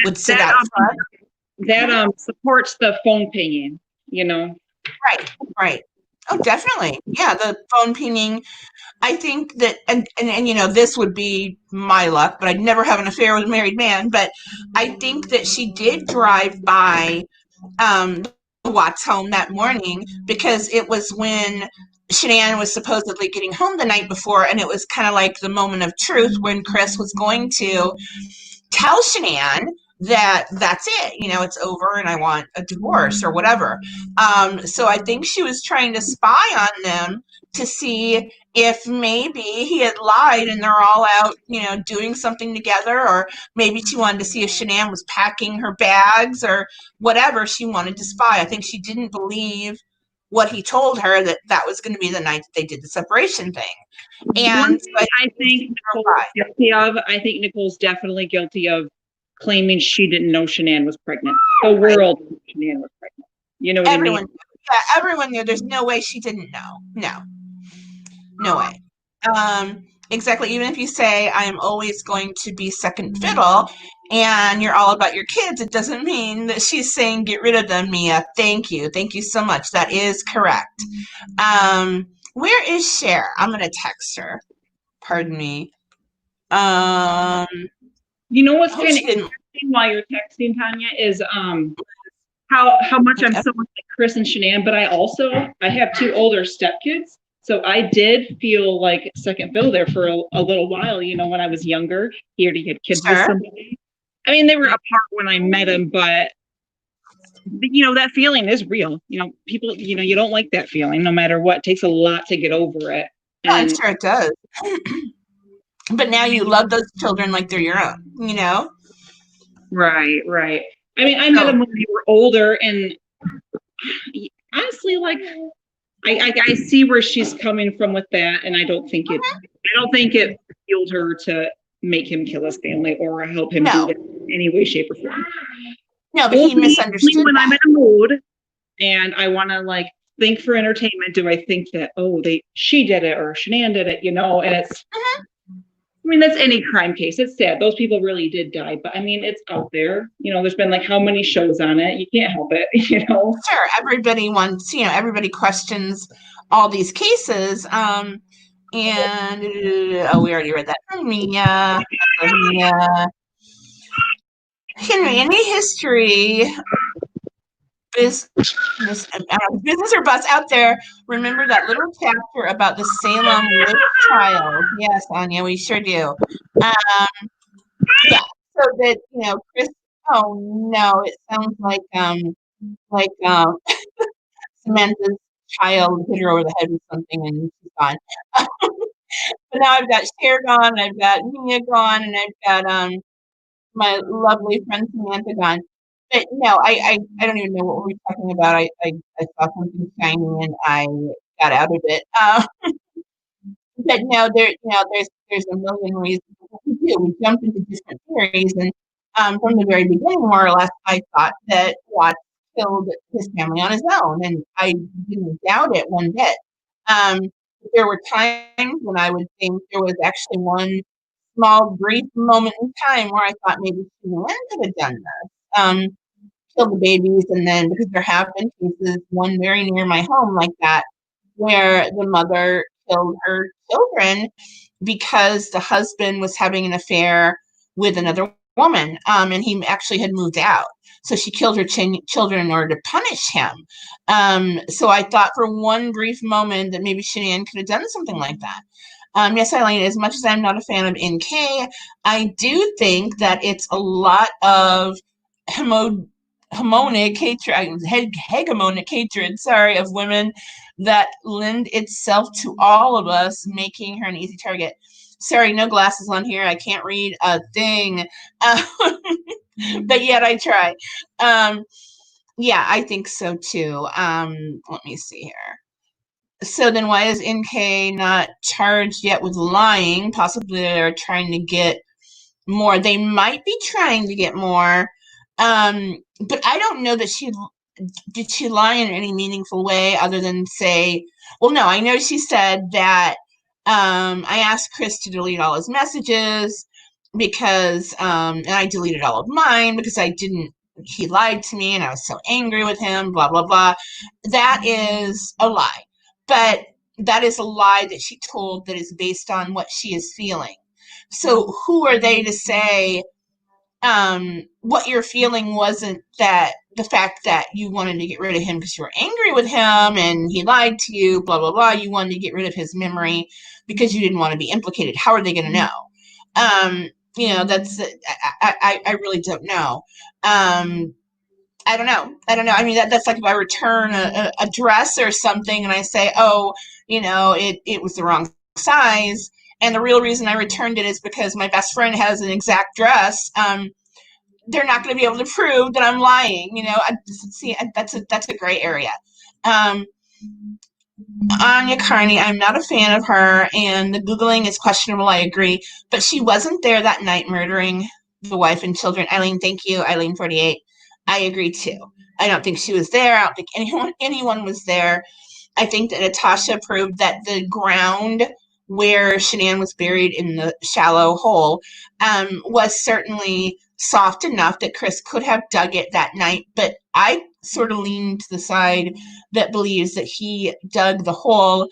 would sit outside. That supports the phone pinging, Right. Oh, definitely. Yeah, the phone pinging. I think that, and this would be my luck, but I'd never have an affair with a married man. But I think that she did drive by Watts' home that morning, because it was when Shanann was supposedly getting home the night before, and it was kind of like the moment of truth when Chris was going to tell Shanann that that's it, it's over and I want a divorce or whatever. So I think she was trying to spy on them to see if maybe he had lied and they're all out, doing something together, or maybe she wanted to see if Shanann was packing her bags or whatever. She wanted to spy. I think she didn't believe what he told her, that was going to be the night that they did the separation thing. And so I think Nicole's definitely guilty of claiming she didn't know Shanann was pregnant. The world knew Shanann was pregnant. You know what everyone, I mean? Yeah, everyone knew. There's no way she didn't know. No way. Exactly. Even if you say, I am always going to be second fiddle and you're all about your kids, it doesn't mean that she's saying, get rid of them, Mia. Thank you. Thank you so much. That is correct. Where is Cher? I'm going to text her. Pardon me. You know what's kind of interesting while you're texting, Tanya, is how much I'm so much like Chris and Shanann, but I have two older stepkids. So I did feel like second fiddle there for a little while, when I was younger. He already had kids with somebody. I mean, they were apart when I met him, but that feeling is real. People, you don't like that feeling no matter what. It takes a lot to get over it. And I'm sure it does. But now you love those children like they're your own, Right. I mean, I met them when they were older, and honestly, like, I see where she's coming from with that, and I don't think it fueled her to make him kill his family or help him do that in any way, shape, or form. No, but he misunderstood. When I'm in a mood and I want to think for entertainment, do I think that she did it or Shanann did it, and it's. I mean, that's any crime case. It's sad. Those people really did die, but I mean, it's out there. There's been how many shows on it? You can't help it, Sure, everybody wants, everybody questions all these cases. And we already read that. Mia. Henry, any history this business or bust out there. Remember that little chapter about the Salem witch child? Yes, Anya, we sure do. Yeah, so that Chris. Oh no, it sounds like Samantha's child hit her over the head with something and she's gone. But now I've got Cher gone, and I've got Mia gone, and I've got my lovely friend Samantha gone. But no, I don't even know what we're talking about. I saw something shiny and I got out of it. But no, there's a million reasons what we do. We jump into different theories, and from the very beginning, more or less, I thought that Watts killed his family on his own, and I didn't doubt it one bit. There were times when I would think there was actually one small brief moment in time where I thought maybe Lynn could have done this. Kill the babies, and then because there have been cases, one very near my home like that, where the mother killed her children because the husband was having an affair with another woman, and he actually had moved out. So she killed her children in order to punish him. So I thought for one brief moment that maybe Shanann could have done something like that. Yes, Eileen, as much as I'm not a fan of NK, I do think that it's a lot of hegemonic hatred, of women that lend itself to all of us, making her an easy target. Sorry, no glasses on here. I can't read a thing. But yet I try. Yeah, I think so too. Let me see here. So then why is NK not charged yet with lying? Possibly they're trying to get more. They might be trying to get more. But I don't know that did she lie in any meaningful way other than say, well, no, I know she said that I asked Chris to delete all his messages because, and I deleted all of mine because he lied to me and I was so angry with him, blah, blah, blah. That is a lie. But that is a lie that she told that is based on what she is feeling. So who are they to say what you're feeling wasn't that the fact that you wanted to get rid of him because you were angry with him and he lied to you, blah, blah, blah. You wanted to get rid of his memory because you didn't want to be implicated. How are they going to know? That's, I really don't know. I don't know. I mean, that's like if I return a dress or something and I say, oh, it was the wrong size. And the real reason I returned it is because my best friend has an exact dress. They're not going to be able to prove that I'm lying. See, that's a gray area. Anya Carney, I'm not a fan of her, and the Googling is questionable, I agree. But she wasn't there that night murdering the wife and children. Eileen, thank you. Eileen 48. I agree too. I don't think she was there. I don't think anyone was there. I think that Natasha proved that the ground where Shanann was buried in the shallow hole was certainly soft enough that Chris could have dug it that night. But I sort of lean to the side that believes that he dug the hole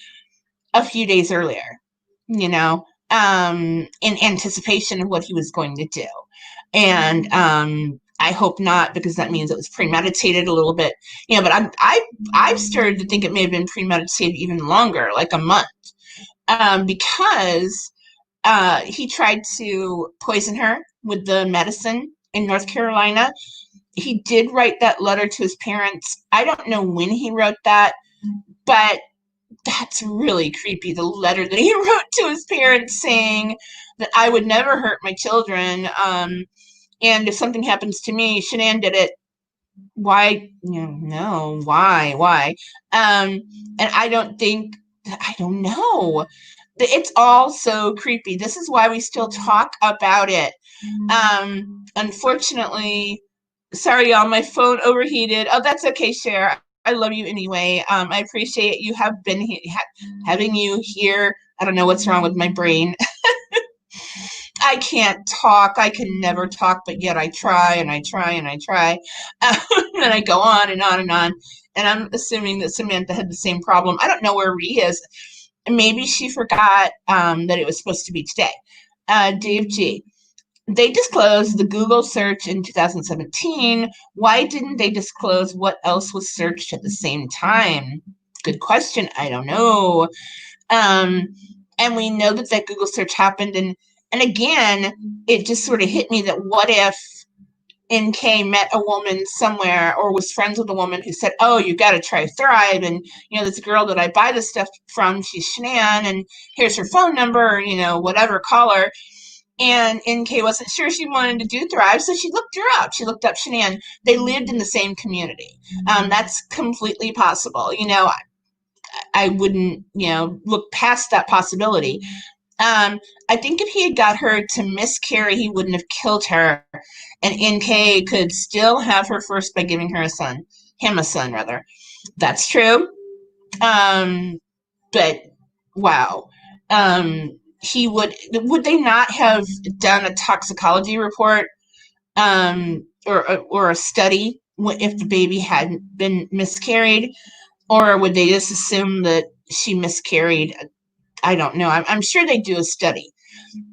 a few days earlier, in anticipation of what he was going to do. And I hope not, because that means it was premeditated a little bit. But I've started to think it may have been premeditated even longer, like a month, because he tried to poison her with the medicine in North Carolina. He did write that letter to his parents. I don't know when he wrote that, but that's really creepy. The letter that he wrote to his parents saying that I would never hurt my children. And if something happens to me, Shanann did it. Why? No, why? And I don't know. It's all so creepy. This is why we still talk about it. Unfortunately, sorry, y'all, my phone overheated. Oh, that's okay, Cher. I love you anyway. I appreciate you have been having you here. I don't know what's wrong with my brain. I can't talk. I can never talk, but yet I try and I try and I try. And I go on and on and on. And I'm assuming that Samantha had the same problem. I don't know where Ree is. Maybe she forgot that it was supposed to be today. Dave G. They disclosed the Google search in 2017. Why didn't they disclose what else was searched at the same time? Good question. I don't know. And we know that that Google search happened. And again, it just sort of hit me that what if NK met a woman somewhere or was friends with a woman who said, oh, you got to try Thrive. And, this girl that I buy this stuff from, she's Shanann, and here's her phone number, whatever, call her. And NK wasn't sure she wanted to do Thrive, so she looked her up. She looked up Shanann. They lived in the same community. That's completely possible. I wouldn't, look past that possibility. I think if he had got her to miscarry, he wouldn't have killed her. And NK could still have her first by giving her a son. Him a son, rather. That's true. But, wow. Would they not have done a toxicology report or a study if the baby hadn't been miscarried? Or would they just assume that she miscarried? I don't know. I'm sure they do a study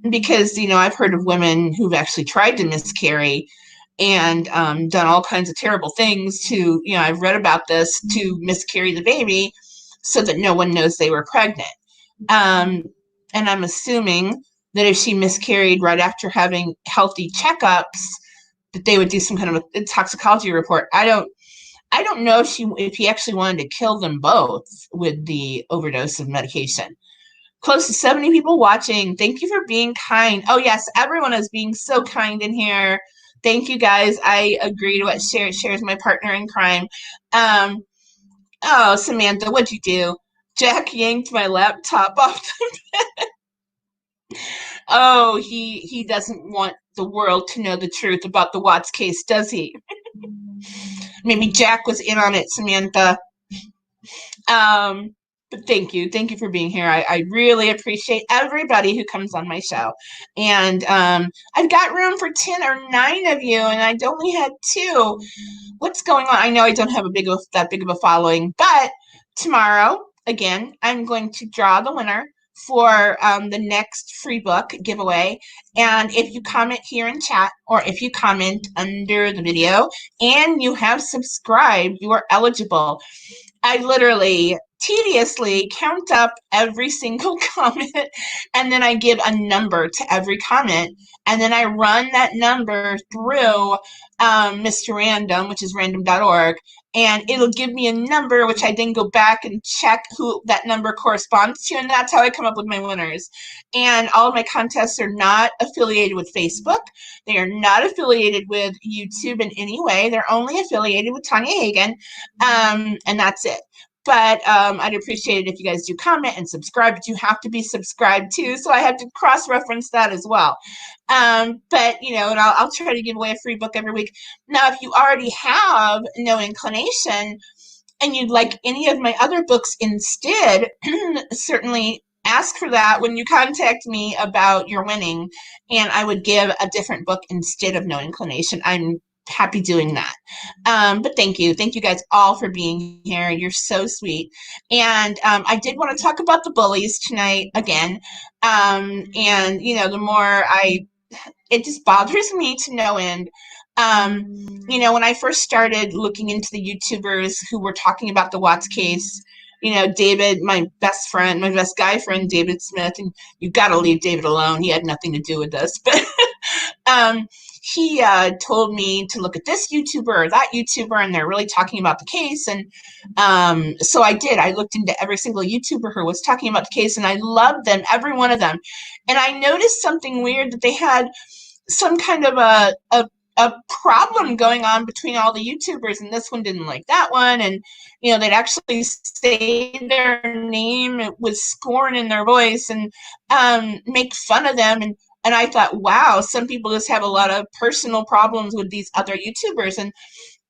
because, I've heard of women who've actually tried to miscarry and done all kinds of terrible things to, I've read about this, to miscarry the baby so that no one knows they were pregnant. And I'm assuming that if she miscarried right after having healthy checkups, that they would do some kind of a toxicology report. I don't know if he actually wanted to kill them both with the overdose of medication. Close to 70 people watching. Thank you for being kind. Oh, yes, everyone is being so kind in here. Thank you, guys. I agree to what Cher's my partner in crime. Oh, Samantha, what'd you do? Jack yanked my laptop off the bed. Oh, he doesn't want the world to know the truth about the Watts case, does he? Maybe Jack was in on it, Samantha. But thank you for being here. I really appreciate everybody who comes on my show. And I've got room for 10 or 9 of you, and I only had 2. What's going on? I know I don't have that big of a following, but tomorrow, again, I'm going to draw the winner for the next free book giveaway. And if you comment here in chat, or if you comment under the video and you have subscribed, you are eligible. I literally tediously count up every single comment, and then I give a number to every comment, and then I run that number through Mr. Random, which is random.org, and it'll give me a number, which I then go back and check who that number corresponds to, and that's how I come up with my winners. And all of my contests are not affiliated with Facebook. They are not affiliated with YouTube in any way. They're only affiliated with Tanya Hagen, and that's it. But I'd appreciate it if you guys do comment and subscribe, but you have to be subscribed too, so I have to cross-reference that as well. But, and I'll try to give away a free book every week. Now, if you already have No Inclination and you'd like any of my other books instead, certainly ask for that when you contact me about your winning, and I would give a different book instead of No Inclination. I'm happy doing that. But thank you guys all for being here. You're so sweet. And I did want to talk about the bullies tonight again. And the more it just bothers me to no end. When I first started looking into the YouTubers who were talking about the Watts case, David, my best guy friend, David Smith, and you got to leave David alone. He had nothing to do with this, but he told me to look at this YouTuber or that YouTuber, and they're really talking about the case. And so I did. I looked into every single YouTuber who was talking about the case, and I loved them, every one of them. And I noticed something weird, that they had some kind of a problem going on between all the YouTubers, and this one didn't like that one, and they'd actually say their name with scorn in their voice and make fun of them, and I thought, wow, some people just have a lot of personal problems with these other YouTubers, and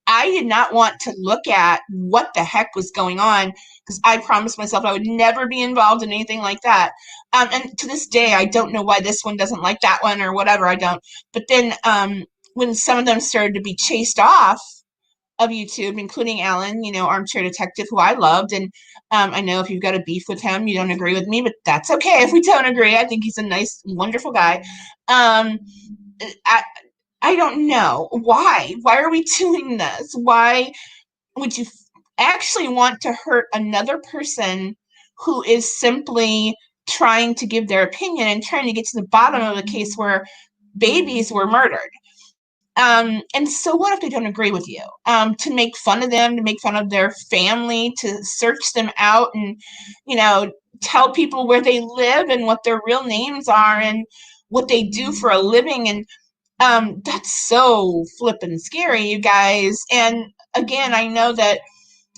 I did not want to look at what the heck was going on, because I promised myself I would never be involved in anything like that. And to this day, I don't know why this one doesn't like that one or whatever, I don't. But then when some of them started to be chased off of YouTube, including Alan, Armchair Detective, who I loved, and I know if you've got a beef with him, you don't agree with me, but that's okay if we don't agree. I think he's a nice, wonderful guy. I don't know. Why? Why are we doing this? Why would you actually want to hurt another person who is simply trying to give their opinion and trying to get to the bottom of a case where babies were murdered? And so what if they don't agree with you? To make fun of them, to make fun of their family, to search them out and, tell people where they live and what their real names are and what they do for a living. And that's so flippin' scary, you guys. And again, I know that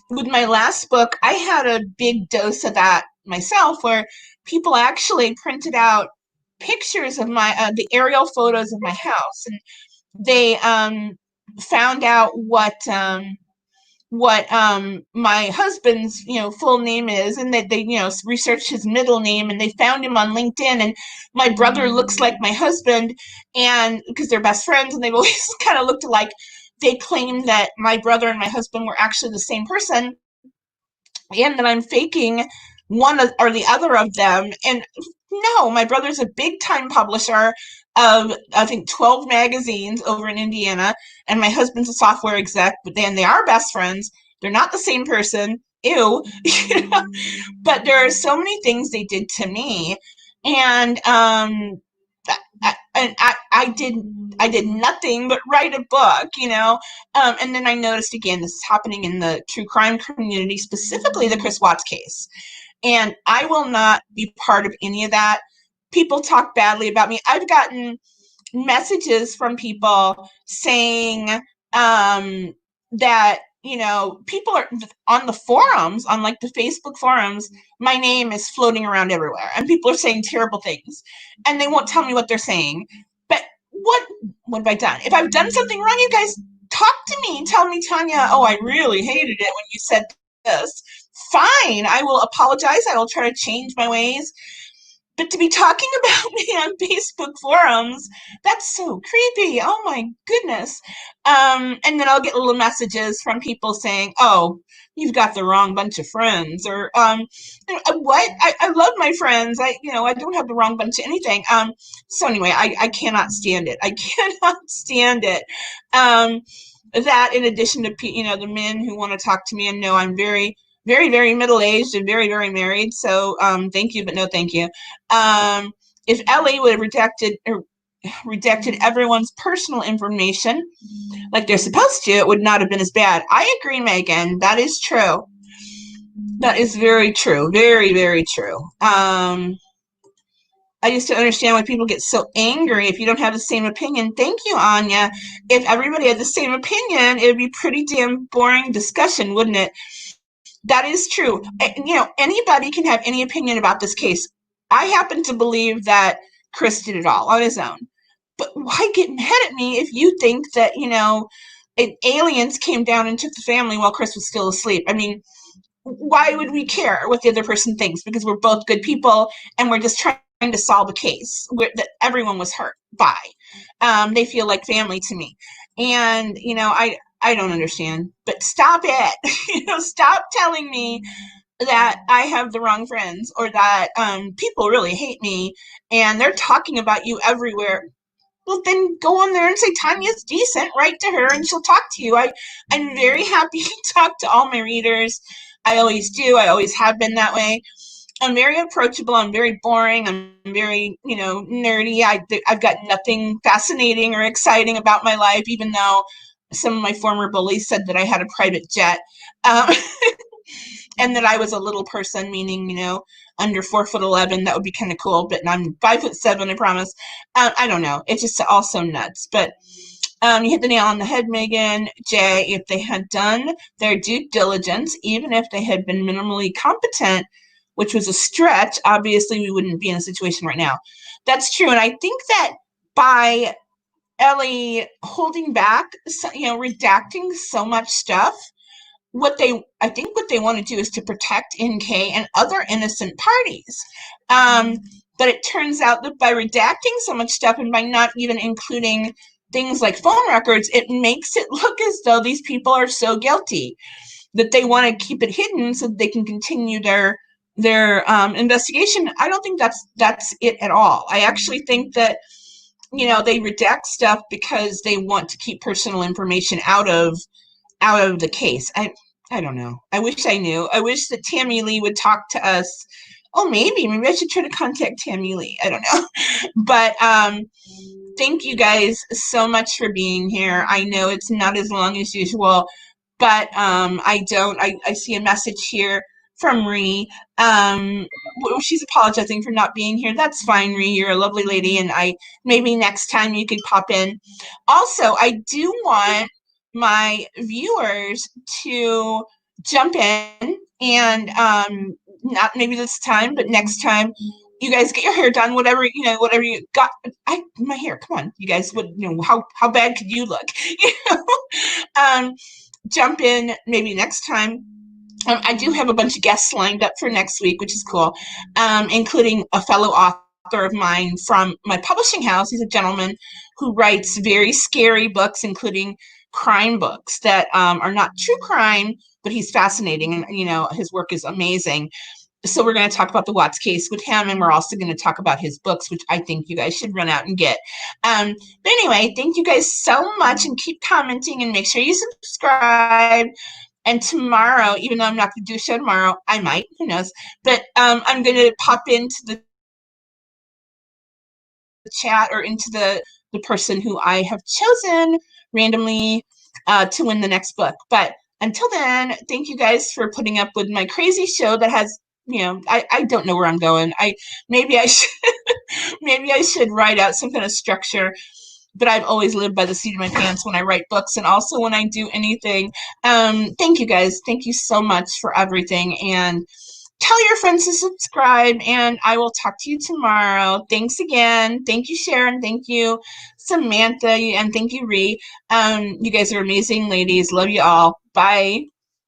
with my last book, I had a big dose of that myself, where people actually printed out pictures of my the aerial photos of my house, and they found out what my husband's full name is, and they researched his middle name, and they found him on LinkedIn, and my brother looks like my husband, and because they're best friends and they've always kind of looked alike, they claimed that my brother and my husband were actually the same person, and that I'm faking one or the other of them. And no, my brother's a big time publisher of, I think, 12 magazines over in Indiana, and my husband's a software exec, but then they are best friends. They're not the same person. Ew. But there are so many things they did to me, and I did nothing but write a book, and then I noticed, again, this is happening in the true crime community, specifically the Chris Watts case. And I will not be part of any of that. People talk badly about me. I've gotten messages from people saying that, people are on the forums, on like the Facebook forums, my name is floating around everywhere, and people are saying terrible things, and they won't tell me what they're saying. But what have I done? If I've done something wrong, you guys talk to me. Tell me, Tanya, oh, I really hated it when you said this. Fine, I will apologize. I will try to change my ways. But to be talking about me on Facebook forums, that's so creepy. Oh my goodness. And then I'll get little messages from people saying, oh, you've got the wrong bunch of friends, or what? I love my friends. I don't have the wrong bunch of anything. So anyway, I cannot stand it. I cannot stand it. That, in addition to the men who want to talk to me and know I'm very, very, very middle-aged and very, very married. So thank you, but no thank you. If LA would have redacted everyone's personal information like they're supposed to, it would not have been as bad. I agree, Megan. That is true. That is very true. Very, very true. I just don't understand why people get so angry if you don't have the same opinion. Thank you, Anya. If everybody had the same opinion, it would be pretty damn boring discussion, wouldn't it? That is true. Anybody can have any opinion about this case. I happen to believe that Chris did it all on his own. But why get mad at me if you think that, aliens came down and took the family while Chris was still asleep? I mean, why would we care what the other person thinks? Because we're both good people and we're just trying to solve a case that everyone was hurt by. They feel like family to me. And, I don't understand, but stop it. Stop telling me that I have the wrong friends, or that people really hate me and they're talking about you everywhere. Well, then go on there and say Tanya's decent. Write to her and she'll talk to you. I'm very happy to talk to all my readers. I always do. I always have been that way. I'm very approachable. I'm very boring. I'm very, nerdy. I've got nothing fascinating or exciting about my life, even though some of my former bullies said that I had a private jet, and that I was a little person, meaning, under 4'11". That would be kind of cool. But I'm 5'7", I promise. I don't know. It's just also nuts. But you hit the nail on the head, Megan. Jay, if they had done their due diligence, even if they had been minimally competent, which was a stretch, obviously we wouldn't be in a situation right now. That's true. And I think that by Ellie holding back, redacting so much stuff, what they want to do is to protect NK and other innocent parties. But it turns out that by redacting so much stuff and by not even including things like phone records, it makes it look as though these people are so guilty that they want to keep it hidden so that they can continue their investigation. I don't think that's it at all. I actually think that they redact stuff because they want to keep personal information out of the case. I don't know. I wish I knew. I wish that Tammy Lee would talk to us. Oh, maybe I should try to contact Tammy Lee. I don't know. But thank you guys so much for being here. I know it's not as long as usual, but I see a message here from Ree. She's apologizing for not being here. That's fine, Ree. You're a lovely lady, and maybe next time you could pop in. Also, I do want my viewers to jump in and not maybe this time, but next time, you guys get your hair done, whatever you got. My hair, come on, you guys, how bad could you look? Jump in maybe next time. I do have a bunch of guests lined up for next week, which is cool, including a fellow author of mine from my publishing house. He's a gentleman who writes very scary books, including crime books that are not true crime, but he's fascinating, and his work is amazing. So we're going to talk about the Watts case with him, and we're also going to talk about his books, which I think you guys should run out and get. But anyway, thank you guys so much, and keep commenting, and make sure you subscribe. And tomorrow, even though I'm not going to do a show tomorrow, I might, who knows, but I'm going to pop into the chat or into the person who I have chosen randomly to win the next book. But until then, thank you guys for putting up with my crazy show that has, I don't know where I'm going. Maybe I should write out some kind of structure, but I've always lived by the seat of my pants when I write books and also when I do anything. Thank you guys. Thank you so much for everything. And tell your friends to subscribe, and I will talk to you tomorrow. Thanks again. Thank you, Sharon. Thank you, Samantha. And thank you, Ree. You guys are amazing ladies. Love you all. Bye.